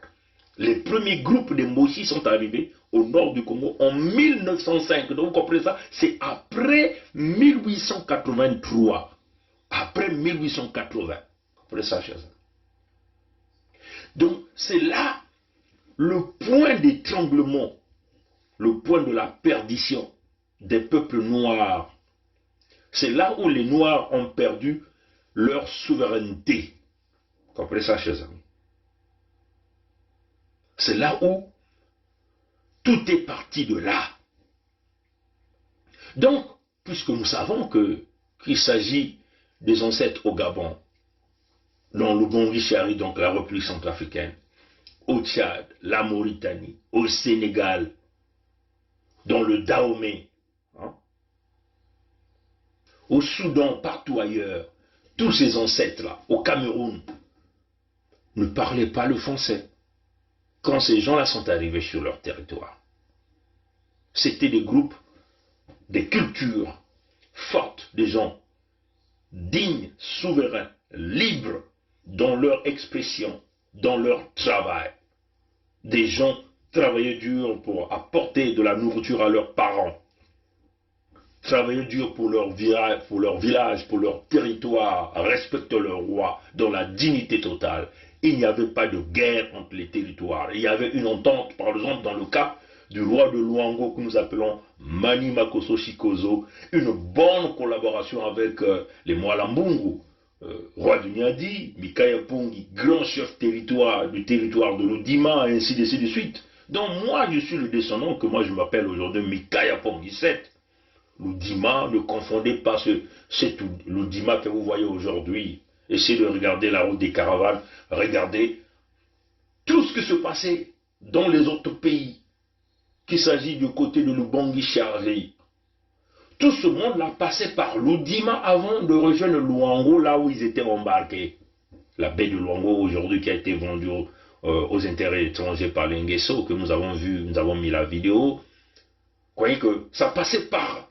Les premiers groupes de Moshi sont arrivés au nord du Congo en 1905. Donc vous comprenez ça, c'est après 1883. Après 1880. Vous comprenez ça, chers amis. Donc c'est là le point d'étranglement, le point de la perdition des peuples noirs. C'est là où les Noirs ont perdu leur souveraineté. Vous comprenez ça, chers amis? C'est là où tout est parti de là. Donc, puisque nous savons qu'il s'agit des ancêtres au Gabon, dans le Bon-Richari, donc la République centrafricaine, au Tchad, la Mauritanie, au Sénégal, dans le Dahomey, hein, au Soudan, partout ailleurs, tous ces ancêtres-là, au Cameroun, ne parlaient pas le français quand ces gens-là sont arrivés sur leur territoire. C'était des groupes, des cultures fortes, des gens dignes, souverains, libres dans leur expression, dans leur travail. Des gens travaillaient dur pour apporter de la nourriture à leurs parents, travaillaient dur pour leur village, pour leur territoire, respectaient leur roi dans la dignité totale. Il n'y avait pas de guerre entre les territoires. Il y avait une entente, par exemple, dans le cas du roi de Luango que nous appelons Mani Makoso Shikozo, une bonne collaboration avec les Mwalambungu, roi du Nyadi, Mikaya Pungi, grand chef territoire du territoire de l'Odima, et ainsi de suite. Donc moi, je suis le descendant que moi je m'appelle aujourd'hui Mikaya Pungi 7. L'Odima, ne confondez pas l'Odima que vous voyez aujourd'hui. Essayez de regarder la route des caravanes, regardez tout ce qui se passait dans les autres pays, qu'il s'agit du côté de l'Ubangi Chargé. Tout ce monde-là passait par l'Odima avant de rejoindre Luango, là où ils étaient embarqués. La baie de Luango aujourd'hui qui a été vendue aux intérêts étrangers par l'Ingesso, que nous avons vu, nous avons mis la vidéo. Vous voyez que ça passait par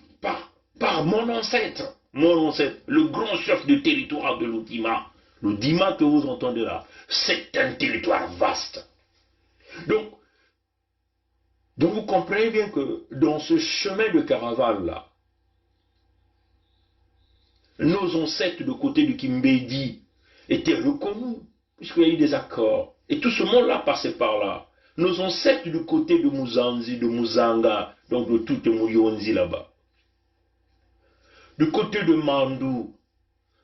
mon ancêtre, le grand chef de territoire de l'Odima. L'Odima que vous entendez là, c'est un territoire vaste. Donc vous comprenez bien que dans ce chemin de caravane là, nos ancêtres de côté du Kimbedi étaient reconnus, puisqu'il y a eu des accords. Et tout ce monde-là passait par là. Nos ancêtres du côté de Muzanzi, de Muzanga, donc de toute Muyonzi là-bas. Du côté de Mandou,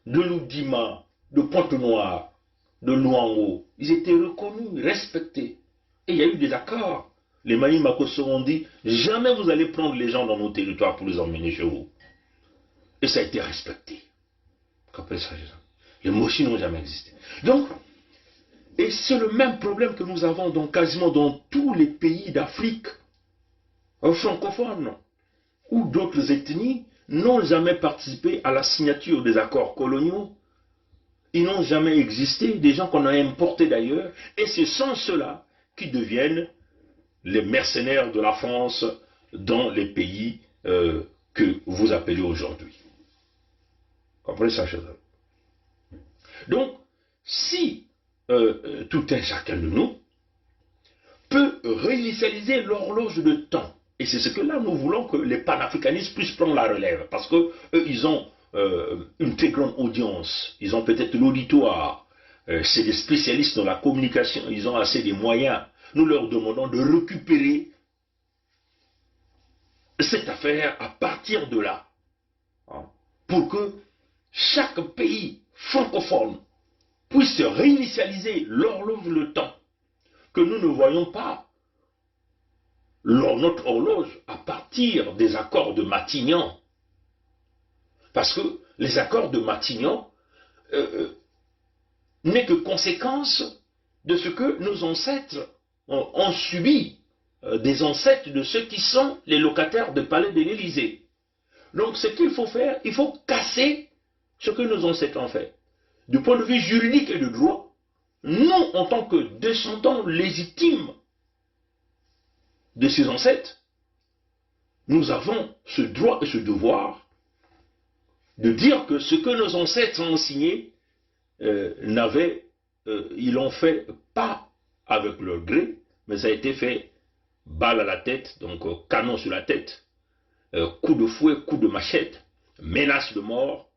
de l'Oudima, de Pointe-Noire, de Luango, ils étaient reconnus, respectés. Et il y a eu des accords. Les Mani Makoso ont dit, jamais vous allez prendre les gens dans nos territoires pour les emmener chez vous. Et ça a été respecté. Comprenez ça, les Moshi n'ont jamais existé. Donc, et c'est le même problème que nous avons quasiment dans tous les pays d'Afrique francophone, où d'autres ethnies n'ont jamais participé à la signature des accords coloniaux. Ils n'ont jamais existé, des gens qu'on a importés d'ailleurs, et ce sont ceux-là qui deviennent les mercenaires de la France dans les pays que vous appelez aujourd'hui. Comprenez ça, chers amis? Donc, si tout un chacun de nous peut réinitialiser l'horloge de temps Et c'est ce que là, nous voulons que les panafricanistes puissent prendre la relève. Parce que eux, ils ont une très grande audience. Ils ont peut-être l'auditoire. C'est des spécialistes dans la communication. Ils ont assez de moyens. Nous leur demandons de récupérer cette affaire à partir de là. Pour que chaque pays francophone puisse réinitialiser l'horloge le temps. Que nous ne voyons pas notre horloge à partir des accords de Matignon. Parce que les accords de Matignon n'est que conséquence de ce que nos ancêtres ont subi, des ancêtres de ceux qui sont les locataires du palais de l'Élysée. Donc ce qu'il faut faire, il faut casser ce que nos ancêtres ont fait. Du point de vue juridique et de droit, nous, en tant que descendants légitimes de ces ancêtres, nous avons ce droit et ce devoir de dire que ce que nos ancêtres ont signé, ils l'ont fait pas avec leur gré, mais ça a été fait balle à la tête, donc canon sur la tête, coup de fouet, coup de machette, menace de mort.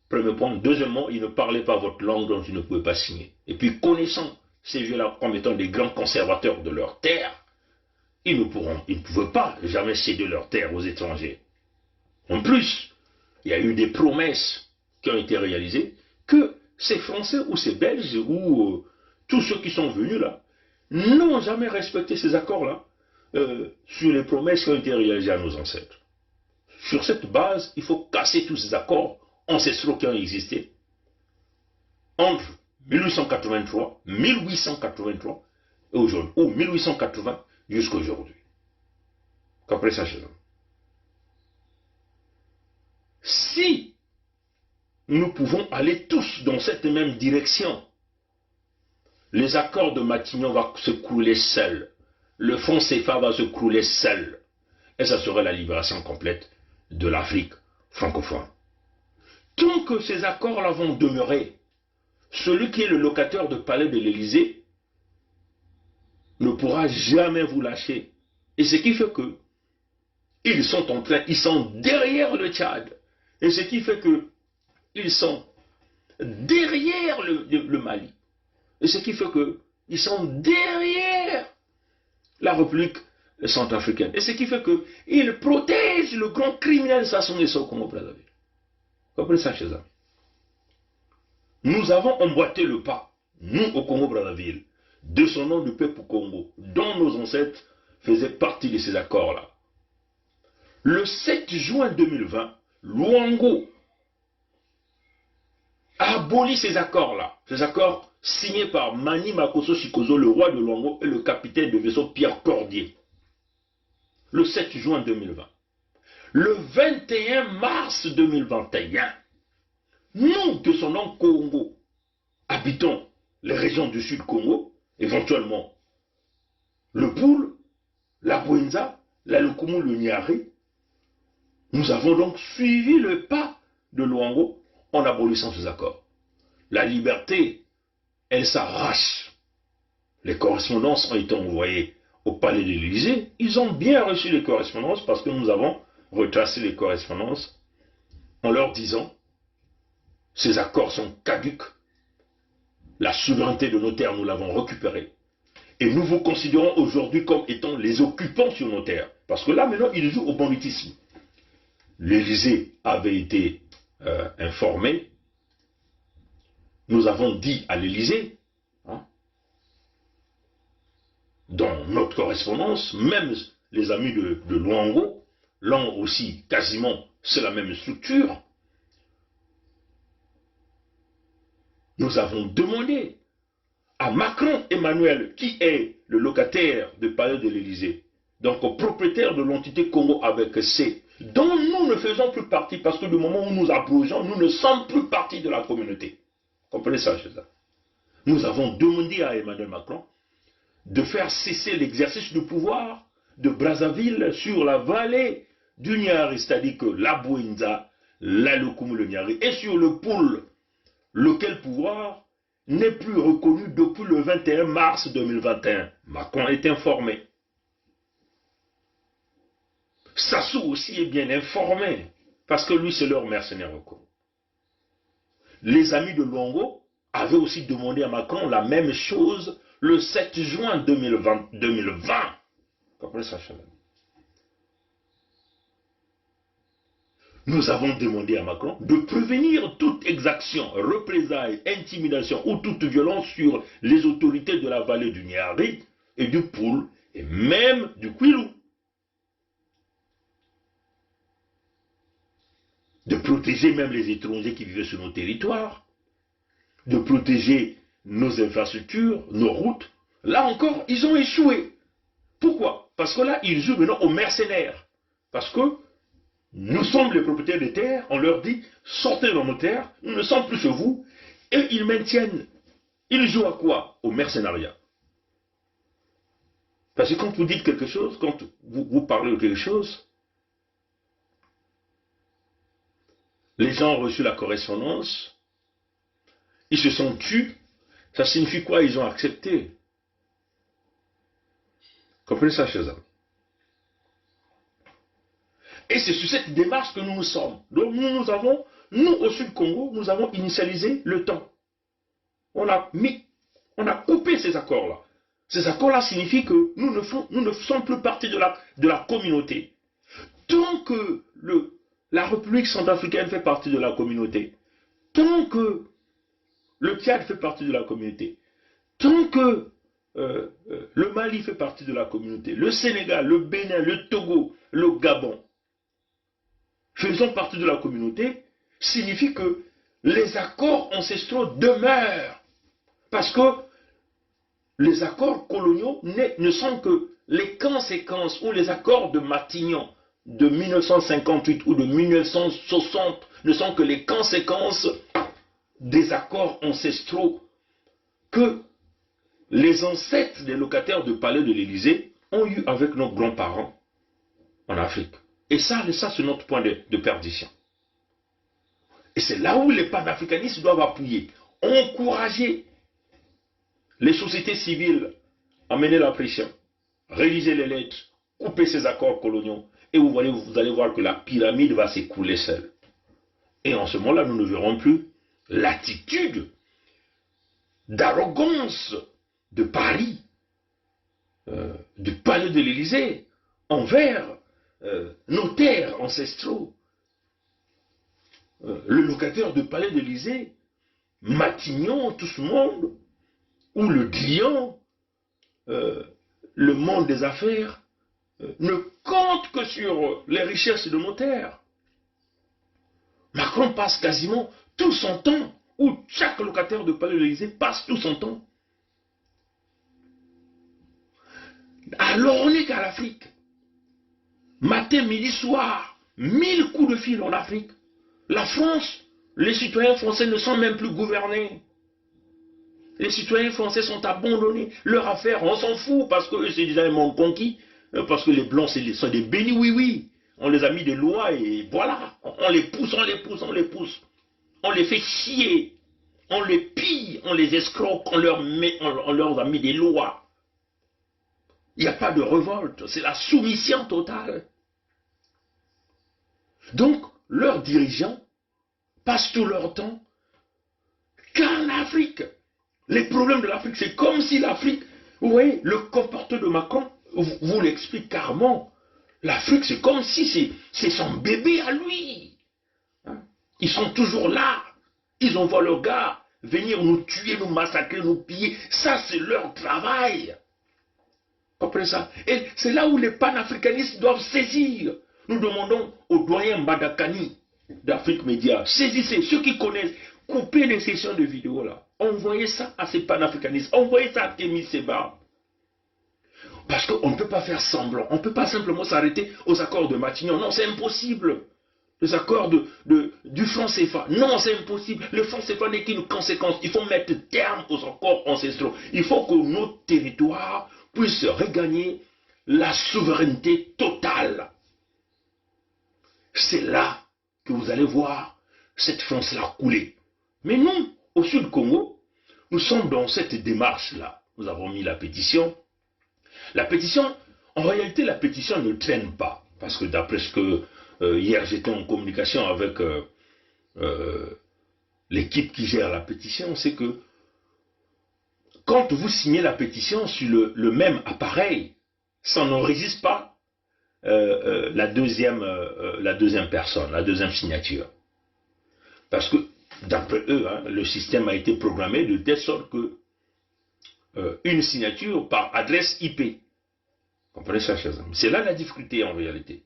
Premier point. Deuxièmement, ils ne parlaient pas votre langue, donc ils ne pouvaient pas signer. Et puis, connaissant ces vieux-là comme étant des grands conservateurs de leur terre, ils ne pouvaient pas jamais céder leur terre aux étrangers. En plus, il y a eu des promesses qui ont été réalisées que ces Français ou ces Belges ou tous ceux qui sont venus là n'ont jamais respecté ces accords-là sur les promesses qui ont été réalisées à nos ancêtres. Sur cette base, il faut casser tous ces accords ancestraux qui ont existé entre 1883, 1883 et aujourd'hui, ou 1880 jusqu'à aujourd'hui. Qu'après ça, si nous pouvons aller tous dans cette même direction, les accords de Matignon vont se couler seuls, le franc CFA va se couler seul, et ça serait la libération complète de l'Afrique francophone. Tant que ces accords-là vont demeurer, celui qui est le locataire de palais de l'Élysée ne pourra jamais vous lâcher. Et ce qui fait que ils sont derrière le Tchad. Et ce qui fait que ils sont derrière le Mali. Et ce qui fait que ils sont derrière la République centrafricaine. Et ce qui fait qu'ils protègent le grand criminel Sassou Nguesso au Congo-Brazzaville. Comprenez ça, chers amis. Nous avons emboîté le pas, nous au Congo-Brazzaville, descendants du peuple Congo, dont nos ancêtres faisaient partie de ces accords-là. Le 7 juin 2020, Luango a aboli ces accords-là, ces accords signés par Mani Makosso Chikozo, le roi de Luango, et le capitaine de vaisseau Pierre Cordier. Le 7 juin 2020. Le 21 mars 2021, nous, descendants Congo, habitons les régions du Sud Congo, éventuellement le Poul, la Bouenza, la Lukumu, le Niari, nous avons donc suivi le pas de Luango en abolissant ces accords. La liberté, elle s'arrache. Les correspondances ont été envoyées au palais de l'Élysée. Ils ont bien reçu les correspondances parce que nous avons retracé les correspondances en leur disant ces accords sont caducs. La souveraineté de nos terres, nous l'avons récupérée. Et nous vous considérons aujourd'hui comme étant les occupants sur nos terres. Parce que là, maintenant, ils jouent au banditisme. L'Élysée avait été informé. Nous avons dit à l'Élysée, dans notre correspondance, même les amis de Luango, l'ont aussi quasiment, c'est la même structure. Nous avons demandé à Macron Emmanuel, qui est le locataire du palais de l'Élysée, donc au propriétaire de l'entité Congo avec C, dont nous ne faisons plus partie, parce que du moment où nous abrogeons, nous ne sommes plus partie de la communauté. Comprenez ça, chez ça. Nous avons demandé à Emmanuel Macron de faire cesser l'exercice du pouvoir de Brazzaville sur la vallée du Niari, c'est-à-dire que la Bouenza, la Lukumu, le Niari, et sur le Poul, lequel pouvoir n'est plus reconnu depuis le 21 mars 2021. Macron est informé. Sassou aussi est bien informé, parce que lui, c'est leur mercenaire au Congo. Les amis de Luongo avaient aussi demandé à Macron la même chose le 7 juin 2020. Comprenez ça, cher ami? Nous avons demandé à Macron de prévenir toute exaction, représailles, intimidation ou toute violence sur les autorités de la vallée du Niari et du Poul et même du Kwilu. De protéger même les étrangers qui vivaient sur nos territoires, de protéger nos infrastructures, nos routes. Là encore, ils ont échoué. Pourquoi? Parce que là, ils jouent maintenant aux mercenaires. Parce que nous sommes les propriétaires des terres, on leur dit, sortez dans nos terres, nous ne sommes plus chez vous, et ils maintiennent. Ils jouent à quoi? Au mercenariat. Parce que quand vous dites quelque chose, quand vous parlez de quelque chose, les gens ont reçu la correspondance, ils se sont tus, ça signifie quoi? Ils ont accepté. Comprenez ça, chers amis? Et c'est sur cette démarche que nous sommes. Donc nous au Sud Congo, nous avons initialisé le temps. On a coupé ces accords-là. Ces accords-là signifient que nous ne sommes plus partie de la communauté. Tant que la République centrafricaine fait partie de la communauté, tant que le Tchad fait partie de la communauté, tant que le Mali fait partie de la communauté, le Sénégal, le Bénin, le Togo, le Gabon, faisant partie de la communauté, signifie que les accords ancestraux demeurent. Parce que les accords coloniaux ne sont que les conséquences ou les accords de Matignon de 1958 ou de 1960 ne sont que les conséquences des accords ancestraux que les ancêtres des locataires de palais de l'Élysée ont eu avec nos grands-parents en Afrique. Et ça c'est notre point de perdition. Et c'est là où les panafricanistes doivent appuyer, encourager les sociétés civiles à mener la pression, rédiger les lettres, couper ces accords coloniaux, et vous allez voir que la pyramide va s'écrouler seule. Et en ce moment-là, nous ne verrons plus l'attitude d'arrogance de Paris, du palais de l'Élysée, envers nos terres ancestraux. Le locataire de palais de l'Élysée, Matignon, tout ce monde, ou le Glion, le monde des affaires, ne compte que sur les richesses de nos terres. Macron passe quasiment tout son temps, ou chaque locataire de palais de l'Élysée passe tout son temps, à l'orner qu'à l'Afrique. Matin, midi, soir, 1000 coups de fil en Afrique. La France, les citoyens français ne sont même plus gouvernés. Les citoyens français sont abandonnés. Leur affaire, on s'en fout parce que c'est déjà un monde conquis. Parce que les blancs, sont des bénis, oui. On les a mis des lois et voilà. On les pousse. On les fait chier. On les pille, on les escroque, on leur a mis des lois. Il n'y a pas de révolte, c'est la soumission totale. Donc, leurs dirigeants passent tout leur temps qu'en Afrique. Les problèmes de l'Afrique, c'est comme si l'Afrique, vous voyez, le comportement de Macron vous l'explique carrément. L'Afrique, c'est comme si c'est son bébé à lui. Ils sont toujours là. Ils envoient leurs gars venir nous tuer, nous massacrer, nous piller. Ça, c'est leur travail. Comprenez ça? Et c'est là où les panafricanistes doivent saisir. Nous demandons aux doyens Mbadakani d'Afrique Média, saisissez ceux qui connaissent, coupez les sessions de vidéos là. Envoyez ça à ces panafricanistes. Envoyez ça à Kémy Séba. Parce qu'on ne peut pas faire semblant. On ne peut pas simplement s'arrêter aux accords de Matignon. Non, c'est impossible. Les accords du franc CFA. Non, c'est impossible. Le franc CFA n'est qu'une conséquence. Il faut mettre terme aux accords ancestraux. Il faut que nos territoires puissent regagner la souveraineté totale. C'est là que vous allez voir cette France-là couler. Mais nous, au Sud Congo, nous sommes dans cette démarche-là. Nous avons mis la pétition. La pétition, en réalité, la pétition ne traîne pas. Parce que d'après ce que hier j'étais en communication avec l'équipe qui gère la pétition, c'est que quand vous signez la pétition sur le même appareil, ça n'enregistre pas la deuxième personne, la deuxième signature. Parce que, d'après eux, hein, le système a été programmé de telle sorte que une signature par adresse IP. Comprenez ça, chers amis? C'est là la difficulté en réalité.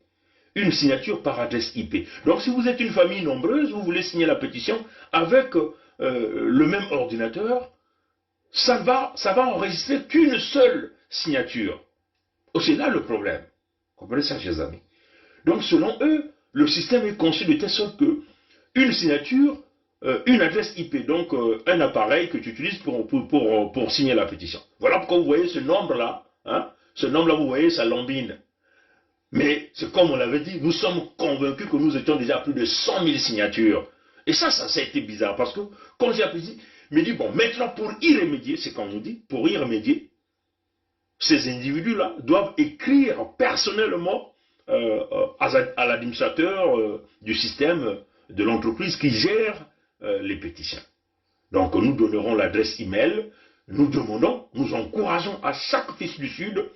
Une signature par adresse IP. Donc, si vous êtes une famille nombreuse, vous voulez signer la pétition avec le même ordinateur, ça va enregistrer qu'une seule signature. C'est là le problème. Comprenez ça, chers amis? Donc, selon eux, le système est conçu de telle sorte que une signature, une adresse IP, donc un appareil que tu utilises pour signer la pétition. Voilà pourquoi vous voyez ce nombre-là. Hein, ce nombre-là, vous voyez, ça lambine. Mais c'est comme on l'avait dit, nous sommes convaincus que nous étions déjà à plus de 100 000 signatures. Et ça a été bizarre parce que quand j'ai appris, il me dit, bon, maintenant pour y remédier, c'est quand on nous dit, pour y remédier, ces individus-là doivent écrire personnellement à l'administrateur du système de l'entreprise qui gère les pétitions. Donc nous donnerons l'adresse email, nous demandons, nous encourageons à chaque fils du Sud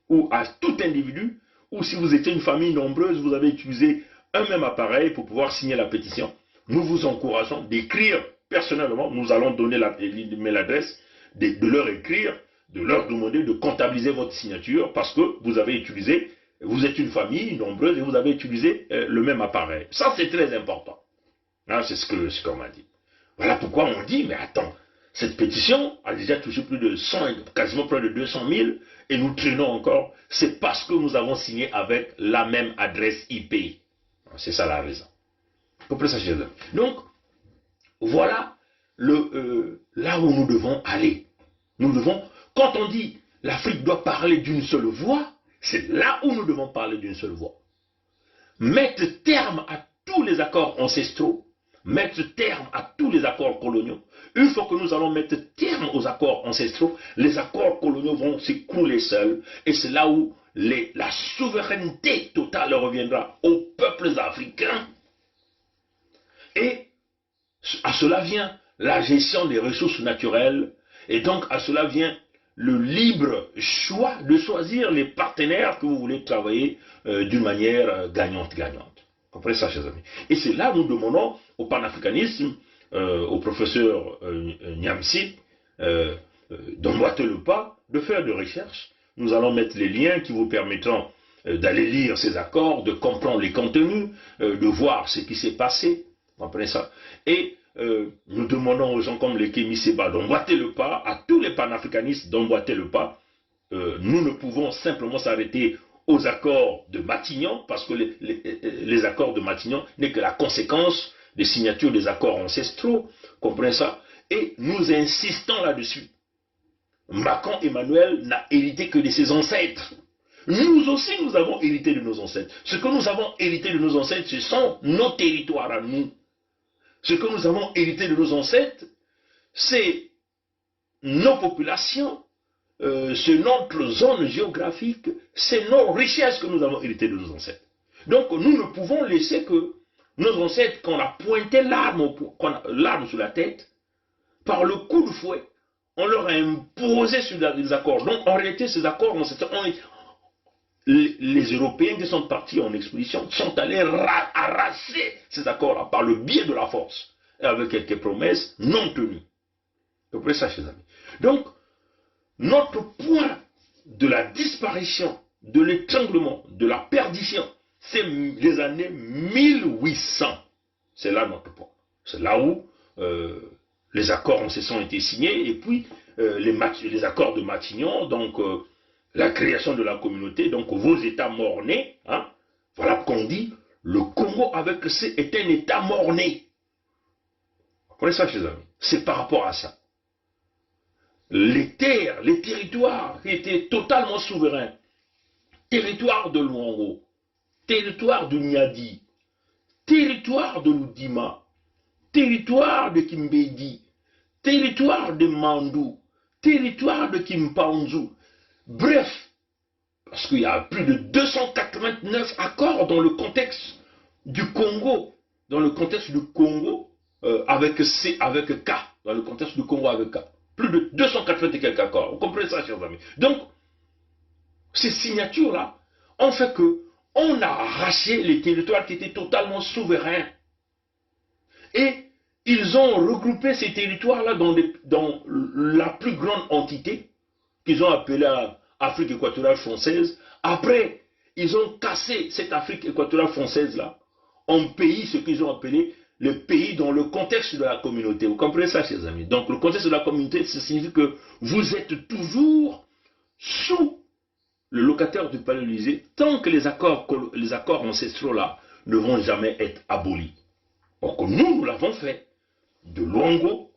ou à tout individu, ou si vous étiez une famille nombreuse, vous avez utilisé un même appareil pour pouvoir signer la pétition, nous vous encourageons d'écrire personnellement, nous allons donner l'email adresse, de leur écrire, de leur demander de comptabiliser votre signature parce que vous avez utilisé, vous êtes une famille nombreuse et vous avez utilisé le même appareil. Ça, c'est très important. Hein, c'est ce qu'on m'a dit. Voilà pourquoi on dit, mais attends, cette pétition a déjà touché plus de 100, quasiment près de 200 000 et nous traînons encore. C'est parce que nous avons signé avec la même adresse IP. C'est ça la raison. Comprenez ça, chers amis. Donc, voilà là où nous devons aller. Nous devons, quand on dit l'Afrique doit parler d'une seule voix, c'est là où nous devons parler d'une seule voix. Mettre terme à tous les accords ancestraux, mettre terme à tous les accords coloniaux. Une fois que nous allons mettre terme aux accords ancestraux, les accords coloniaux vont s'écrouler seuls. Et c'est là où la souveraineté totale reviendra aux peuples africains. Et à cela vient la gestion des ressources naturelles. Et donc à cela vient le libre choix de choisir les partenaires que vous voulez travailler d'une manière gagnante-gagnante. Comprenez ça, chers amis? Et c'est là que nous demandons au panafricanisme, au professeur Nyamsi, d'Omboite-le-Pas, de faire des recherches. Nous allons mettre les liens qui vous permettront d'aller lire ces accords, de comprendre les contenus, de voir ce qui s'est passé. Comprenez ça? Et nous demandons aux gens comme les Kémy Séba d'emboîter le pas, à tous les panafricanistes d'emboîter le pas. Nous ne pouvons simplement s'arrêter aux accords de Matignon, parce que les accords de Matignon n'est que la conséquence des signatures des accords ancestraux. Comprenez ça? Et nous insistons là-dessus. Macron Emmanuel n'a hérité que de ses ancêtres. Nous aussi, nous avons hérité de nos ancêtres. Ce que nous avons hérité de nos ancêtres, ce sont nos territoires à nous. Ce que nous avons hérité de nos ancêtres, c'est nos populations, c'est notre zone géographique, c'est nos richesses que nous avons héritées de nos ancêtres. Donc nous ne pouvons laisser que nos ancêtres, qu'on a pointé l'arme sur la tête, par le coup de fouet, on leur a imposé sur des accords. Donc en réalité, ces accords, les Européens qui sont partis en expédition sont allés arracher ces accords-là par le biais de la force, et avec quelques promesses non tenues. Vous comprenez ça, chers amis? Donc, notre point de la disparition, de l'étranglement, de la perdition, c'est les années 1800. C'est là notre point. C'est là où les accords en ont été signés, et puis les accords de Matignon, donc la création de la communauté, donc vos États mort-nés, hein, voilà qu'on dit, le Congo avec C est un État mort-né. Vous comprenez ça, chers amis? C'est par rapport à ça. Les terres, les territoires qui étaient totalement souverains, territoire de Luango, territoire de Niadi, territoire de Ludima, territoire de Kimbedi, territoire de Mandou, territoire de Kimpanzu. Bref, parce qu'il y a plus de 289 accords dans le contexte du Congo, avec K, dans le contexte du Congo avec K. Plus de 280 et quelques accords. Vous comprenez ça, chers amis? Donc, ces signatures-là ont fait que on a arraché les territoires qui étaient totalement souverains. Et ils ont regroupé ces territoires-là dans la plus grande entité qu'ils ont appelée Afrique équatoriale française. Après, ils ont cassé cette Afrique équatoriale française-là en pays, ce qu'ils ont appelé le pays dans le contexte de la communauté. Vous comprenez ça, chers amis? Donc, le contexte de la communauté, ça signifie que vous êtes toujours sous le locataire du palais de l'Élysée tant que les accords ancestraux-là ne vont jamais être abolis. Donc, nous l'avons fait de Luango,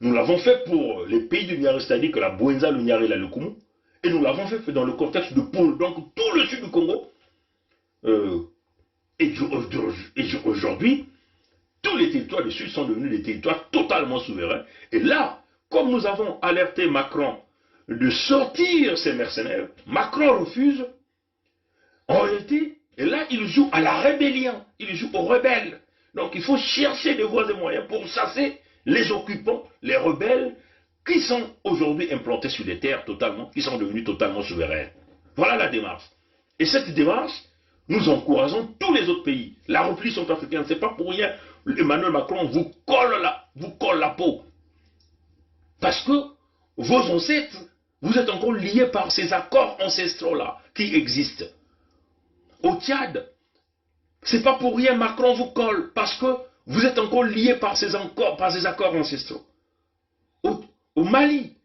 nous l'avons fait pour les pays du Niari, c'est-à-dire que la Bouenza, le Niari et la Lukumu, et nous l'avons fait dans le contexte de Pôle, donc tout le sud du Congo. Et aujourd'hui, tous les territoires du sud sont devenus des territoires totalement souverains. Et là, comme nous avons alerté Macron de sortir ces mercenaires, Macron refuse. En réalité, et là, il joue à la rébellion, il joue aux rebelles. Donc il faut chercher des voies et moyens pour chasser les occupants, les rebelles, qui sont aujourd'hui implantés sur des terres totalement, qui sont devenus totalement souverains. Voilà la démarche. Et cette démarche, nous encourageons tous les autres pays. La République centrafricaine, ce n'est pas pour rien. Emmanuel Macron vous colle la peau. Parce que vos ancêtres, vous êtes encore liés par ces accords ancestraux-là qui existent. Au Tchad, ce n'est pas pour rien Macron vous colle, parce que vous êtes encore liés par ces accords ancestraux. Au Mali,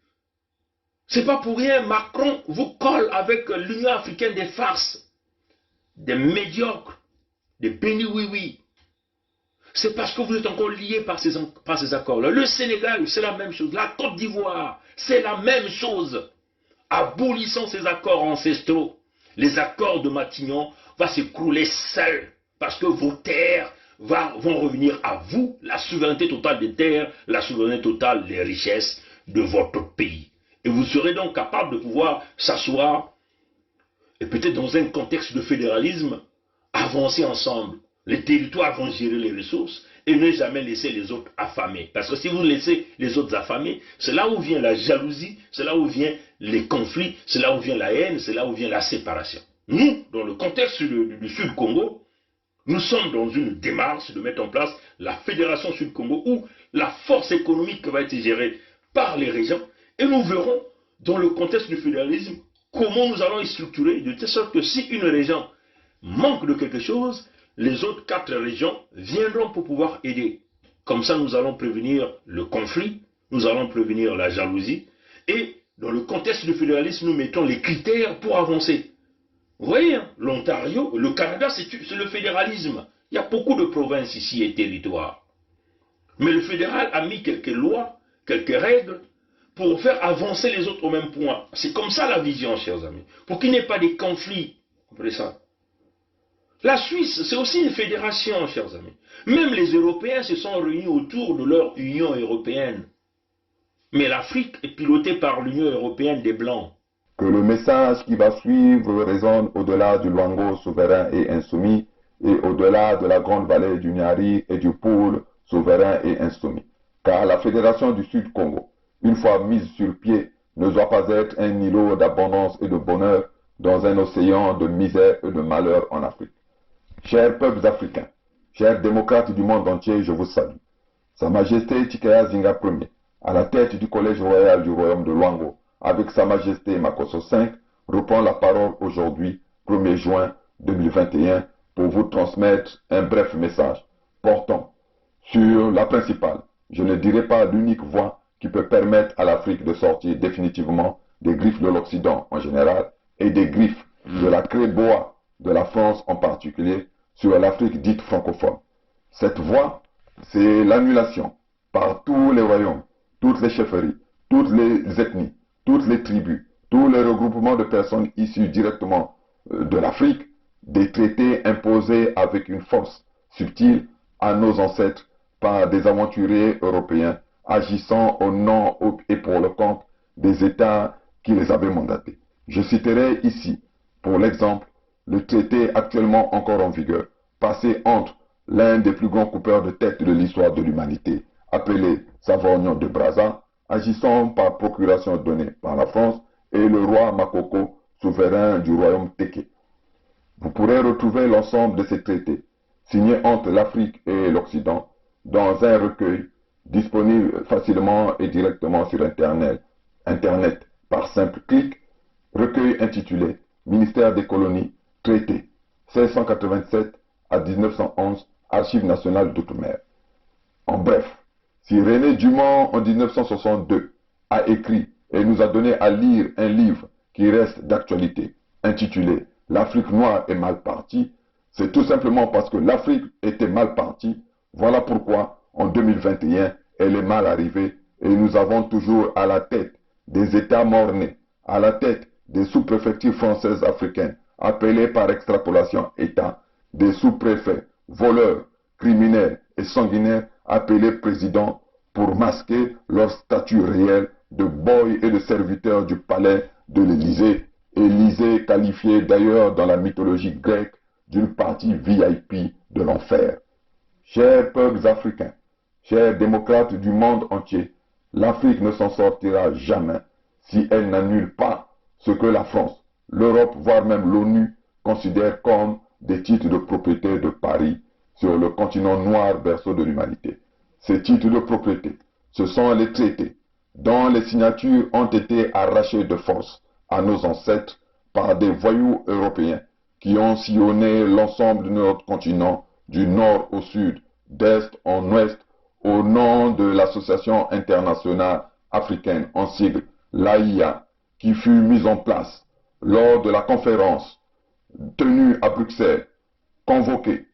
ce n'est pas pour rien Macron vous colle avec l'Union africaine des farces, des médiocres, des béni-oui-oui. C'est parce que vous êtes encore liés par ces accords-là. Le Sénégal, c'est la même chose. La Côte d'Ivoire, c'est la même chose. Abolissant ces accords ancestraux, les accords de Matignon vont s'écrouler seuls. Parce que vos terres vont revenir à vous, la souveraineté totale des terres, la souveraineté totale des richesses de votre pays. Et vous serez donc capable de pouvoir s'asseoir, et peut-être dans un contexte de fédéralisme, avancer ensemble. Les territoires vont gérer les ressources et ne jamais laisser les autres affamés. Parce que si vous laissez les autres affamés, c'est là où vient la jalousie, c'est là où viennent les conflits, c'est là où vient la haine, c'est là où vient la séparation. Nous, dans le contexte du Sud-Congo, nous sommes dans une démarche de mettre en place la Fédération Sud-Congo où la force économique va être gérée par les régions et nous verrons dans le contexte du fédéralisme comment nous allons y structurer de telle sorte que si une région manque de quelque chose, les autres 4 régions viendront pour pouvoir aider. Comme ça, nous allons prévenir le conflit, nous allons prévenir la jalousie et dans le contexte du fédéralisme, nous mettons les critères pour avancer. Vous voyez, hein, l'Ontario, le Canada, c'est le fédéralisme. Il y a beaucoup de provinces ici et territoires. Mais le fédéral a mis quelques lois, quelques règles pour faire avancer les autres au même point. C'est comme ça la vision, chers amis. Pour qu'il n'y ait pas de conflits. Vous comprenez ça? La Suisse, c'est aussi une fédération, chers amis. Même les Européens se sont réunis autour de leur Union européenne. Mais l'Afrique est pilotée par l'Union européenne des Blancs. Que le message qui va suivre résonne au-delà du Luango souverain et insoumis et au-delà de la grande vallée du Niari et du Pôle souverain et insoumis. Car la Fédération du Sud-Congo, une fois mise sur pied, ne doit pas être un îlot d'abondance et de bonheur dans un océan de misère et de malheur en Afrique. Chers peuples africains, chers démocrates du monde entier, je vous salue. Sa Majesté Tikaya Zinga Ier, à la tête du Collège royal du Royaume de Luango, avec Sa Majesté Makosso V, reprend la parole aujourd'hui, 1er juin 2021, pour vous transmettre un bref message portant sur la principale, je ne dirais pas l'unique voie qui peut permettre à l'Afrique de sortir définitivement des griffes de l'Occident en général et des griffes de la créboie de la France en particulier sur l'Afrique dite francophone. Cette voie, c'est l'annulation par tous les royaumes, toutes les chefferies, toutes les ethnies, toutes les tribus, tous les regroupements de personnes issues directement de l'Afrique, des traités imposés avec une force subtile à nos ancêtres par des aventuriers européens agissant au nom et pour le compte des États qui les avaient mandatés. Je citerai ici, pour l'exemple, le traité actuellement encore en vigueur, passé entre l'un des plus grands coupeurs de tête de l'histoire de l'humanité, appelé Savorgnan de Brazza, agissant par procuration donnée par la France, et le roi Makoko, souverain du royaume Téké. Vous pourrez retrouver l'ensemble de ces traités, signés entre l'Afrique et l'Occident, dans un recueil disponible facilement et directement sur Internet par simple clic, recueil intitulé Ministère des colonies, traité, 1687 à 1911, Archives nationales d'outre-mer. En bref, si René Dumont en 1962 a écrit et nous a donné à lire un livre qui reste d'actualité, intitulé L'Afrique noire est mal partie, c'est tout simplement parce que l'Afrique était mal partie. Voilà pourquoi, en 2021, elle est mal arrivée et nous avons toujours à la tête des États morts-nés, à la tête des sous-préfectures françaises africaines, appelées par extrapolation États, des sous-préfets, voleurs, criminels et sanguinaires, appelés présidents pour masquer leur statut réel de boy et de serviteurs du palais de l'Élysée, Élysée qualifié d'ailleurs dans la mythologie grecque d'une partie VIP de l'enfer. Chers peuples africains, chers démocrates du monde entier, l'Afrique ne s'en sortira jamais si elle n'annule pas ce que la France, l'Europe, voire même l'ONU considèrent comme des titres de propriété de Paris sur le continent noir berceau de l'humanité. Ces titres de propriété, ce sont les traités dont les signatures ont été arrachées de force à nos ancêtres par des voyous européens qui ont sillonné l'ensemble de notre continent du nord au sud, d'est en ouest, au nom de l'Association internationale africaine, en sigle l'AIA, qui fut mise en place lors de la conférence tenue à Bruxelles, convoquée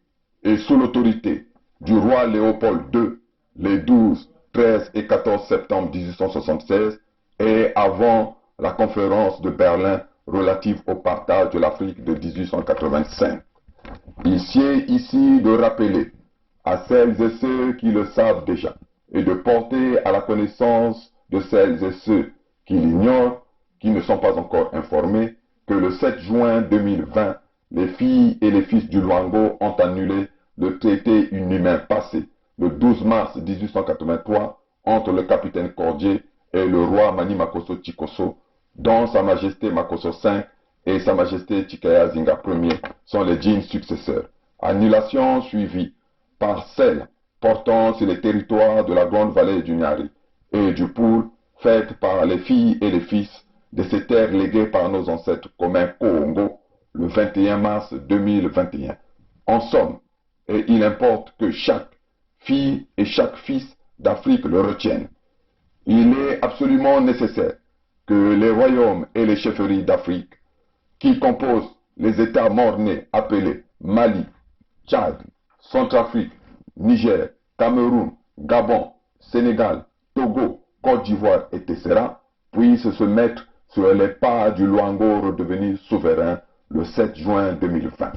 et sous l'autorité du roi Léopold II les 12, 13 et 14 septembre 1876 et avant la conférence de Berlin relative au partage de l'Afrique de 1885. Il sied ici de rappeler à celles et ceux qui le savent déjà et de porter à la connaissance de celles et ceux qui l'ignorent, qui ne sont pas encore informés, que le 7 juin 2020, les filles et les fils du Luango ont annulé le traité inhumain passé le 12 mars 1883 entre le capitaine Cordier et le roi Mani Makosso Chikoso, dont Sa Majesté Makosso V et Sa Majesté Chikaya Zinga Ier sont les dignes successeurs. Annulation suivie par celle portant sur les territoires de la grande vallée du Nyari et du Poul, faite par les filles et les fils de ces terres léguées par nos ancêtres communs Congo le 21 mars 2021. En somme, et il importe que chaque fille et chaque fils d'Afrique le retiennent, il est absolument nécessaire que les royaumes et les chefferies d'Afrique qui composent les États morts-nés appelés Mali, Tchad, Centrafrique, Niger, Cameroun, Gabon, Sénégal, Togo, Côte d'Ivoire et Tessera puissent se mettre sur les pas du Luango redevenu souverain le 7 juin 2020.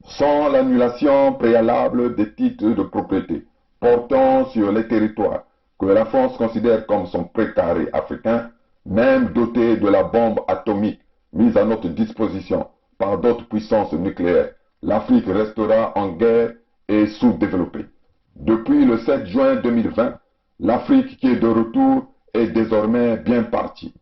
Sans l'annulation préalable des titres de propriété portant sur les territoires que la France considère comme son précaré africain, même doté de la bombe atomique mise à notre disposition par d'autres puissances nucléaires, l'Afrique restera en guerre et sous-développée. Depuis le 7 juin 2020, l'Afrique qui est de retour est désormais bien partie.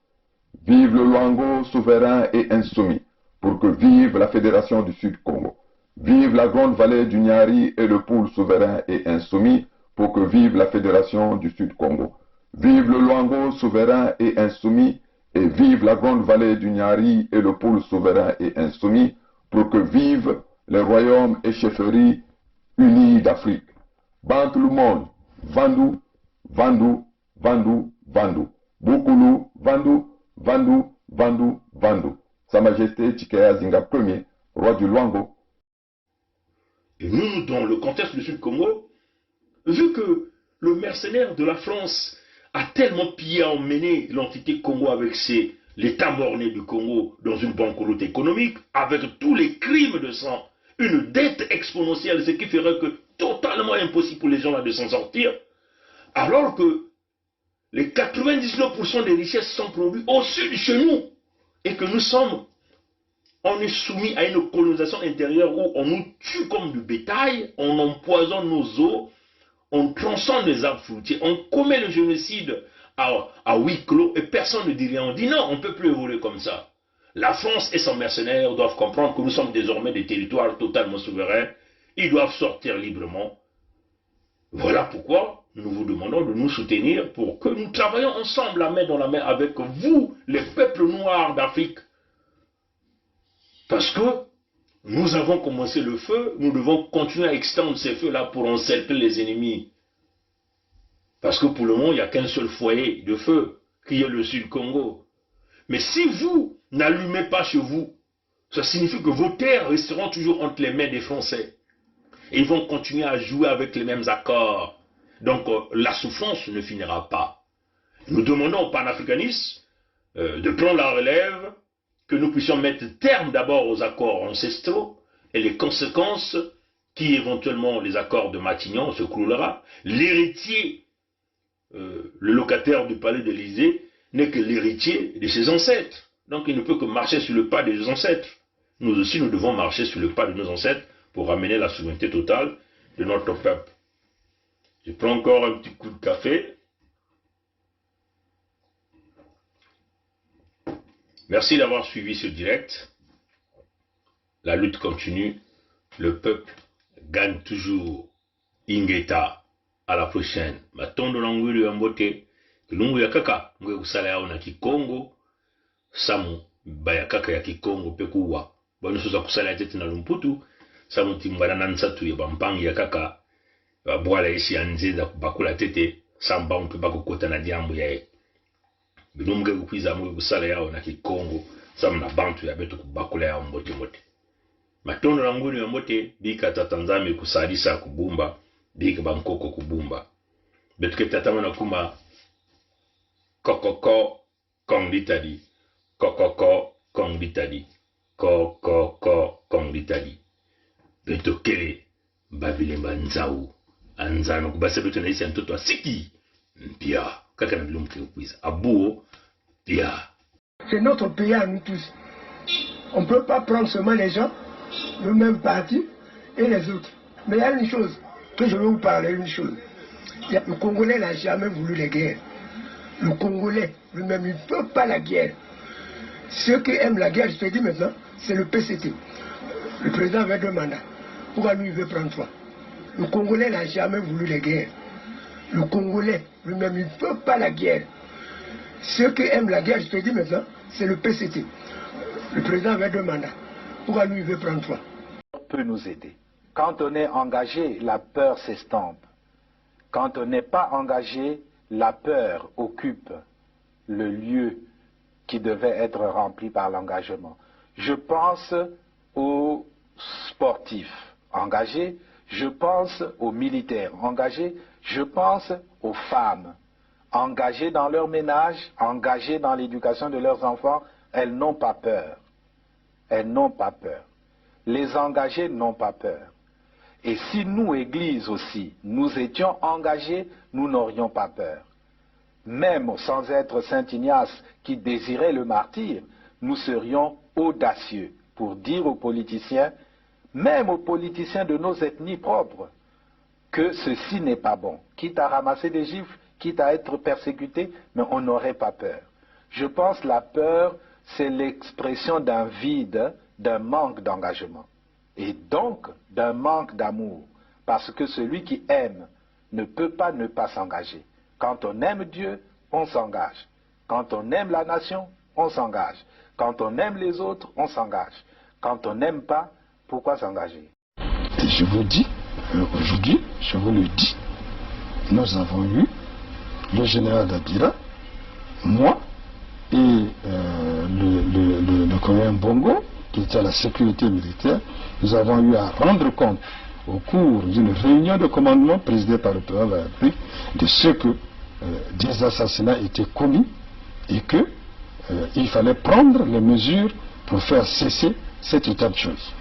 Vive le Luango souverain et insoumis, pour que vive la Fédération du Sud-Congo. Vive la grande vallée du Nyari et le Poul souverain et insoumis, pour que vive la Fédération du Sud-Congo. Vive le Luango souverain et insoumis, et vive la grande vallée du Nyari et le Poul souverain et insoumis, pour que vive les royaumes et chefferies unis d'Afrique. Banque le monde, Vandu, Vandu, Vandu, Vandu. Bukulu, Vandu, Vandu, Vandu, Vandu. Sa Majesté Chikaya Zinga Ier, roi du Luango. Et nous, dans le contexte du Sud-Congo, vu que le mercenaire de la France a tellement pillé, emmené l'entité Congo avec l'État mort-né du Congo dans une banqueroute économique, avec tous les crimes de sang, une dette exponentielle, ce qui ferait que totalement impossible pour les gens là de s'en sortir, alors que les 99% des richesses sont produites au sud de chez nous. et que on est soumis à une colonisation intérieure où on nous tue comme du bétail, on empoisonne nos eaux, on tronçonne les arbres fruitiers, on commet le génocide à huis clos et personne ne dit rien. On dit non, on ne peut plus évoluer comme ça. La France et son mercenaire doivent comprendre que nous sommes désormais des territoires totalement souverains. Ils doivent sortir librement. Voilà pourquoi nous vous demandons de nous soutenir pour que nous travaillions ensemble, la main dans la main, avec vous, les peuples noirs d'Afrique. Parce que nous avons commencé le feu, nous devons continuer à extendre ces feux-là pour encercler les ennemis. Parce que pour le moment, il n'y a qu'un seul foyer de feu, qui est le Sud-Congo. Mais si vous n'allumez pas chez vous, ça signifie que vos terres resteront toujours entre les mains des Français. Et ils vont continuer à jouer avec les mêmes accords. Donc la souffrance ne finira pas. Nous demandons aux panafricanistes de prendre la relève, que nous puissions mettre terme d'abord aux accords ancestraux et les conséquences qui éventuellement les accords de Matignon se croulera. L'héritier, le locataire du palais de l'Élysée, n'est que l'héritier de ses ancêtres. Donc il ne peut que marcher sur le pas des ancêtres. Nous aussi, nous devons marcher sur le pas de nos ancêtres pour ramener la souveraineté totale de notre peuple. Je prends encore un petit coup de café. Merci d'avoir suivi ce direct. La lutte continue. Le peuple gagne toujours. Ingeta. À la prochaine. Matondo na ngwili ya mbote. Kilungu ya kaka. Mwe usala yao na Kikongo. Samu baya kaka ya Kikongo pekuwa. Bwani suza kusala ya tete na lumputu. Samu timbana na nsatu ya bampangi ya kaka. Wabwala isi ya nzeza kubakula tete. Samba mpe bako kota na diambu ya e. Bilumge kupiza mwe kusala yao na Kikongo. Samu na bantu ya betu kubakula yao mbote mbote. Matondo na ngwili ya mbote. Bika tatanzame kusadisa kubumba. Bika bankoko kubumba. Betu ketatama na kuma. Kokoko kongditadi. Kokoko kongditadi. Kokoko kongditadi. Betu kele. Babilemba nzau. Anzano kubasa betu na isi ya mtoto wa siki. Mpia. Kaka na bilumke kupiza. Abuo. Pia. C'est notre pays à nous tous. On ne peut pas prendre seulement les gens, le même parti et les autres. Mais il y a une chose, que je veux vous parler, une chose. Le Congolais n'a jamais voulu les guerres. Le Congolais lui-même, il ne veut pas la guerre. Ceux qui aiment la guerre, je te dis maintenant, c'est le PCT. Le président avait 2 mandats. Pourquoi lui, il veut prendre 3? Le Congolais n'a jamais voulu les guerres. Le Congolais lui-même, il ne veut pas la guerre. Ceux qui aiment la guerre, je te dis maintenant, c'est le PCT. Le président avait 2 mandats. Pourquoi lui, il veut prendre 3? Peut nous aider. Quand on est engagé, la peur s'estompe. Quand on n'est pas engagé, la peur occupe le lieu qui devait être rempli par l'engagement. Je pense aux sportifs engagés, je pense aux militaires engagés, je pense aux femmes engagées dans leur ménage, engagées dans l'éducation de leurs enfants. Elles n'ont pas peur. Elles n'ont pas peur. Les engagés n'ont pas peur. Et si nous, Église aussi, nous étions engagés, nous n'aurions pas peur. Même sans être Saint Ignace qui désirait le martyre, nous serions audacieux pour dire aux politiciens, même aux politiciens de nos ethnies propres, que ceci n'est pas bon. Quitte à ramasser des gifles, quitte à être persécuté, mais on n'aurait pas peur. Je pense que la peur, c'est l'expression d'un vide, d'un manque d'engagement. Et donc, d'un manque d'amour. Parce que celui qui aime ne peut pas ne pas s'engager. Quand on aime Dieu, on s'engage. Quand on aime la nation, on s'engage. Quand on aime les autres, on s'engage. Quand on n'aime pas, pourquoi s'engager? Et je vous dis, aujourd'hui, je vous le dis, nous avons eu le général Dabira, moi et le colonel Bongo, qui était à la sécurité militaire. Nous avons eu à rendre compte au cours d'une réunion de commandement présidée par le président de la République de ce que des assassinats étaient commis et qu'il fallait prendre les mesures pour faire cesser cet état de choses.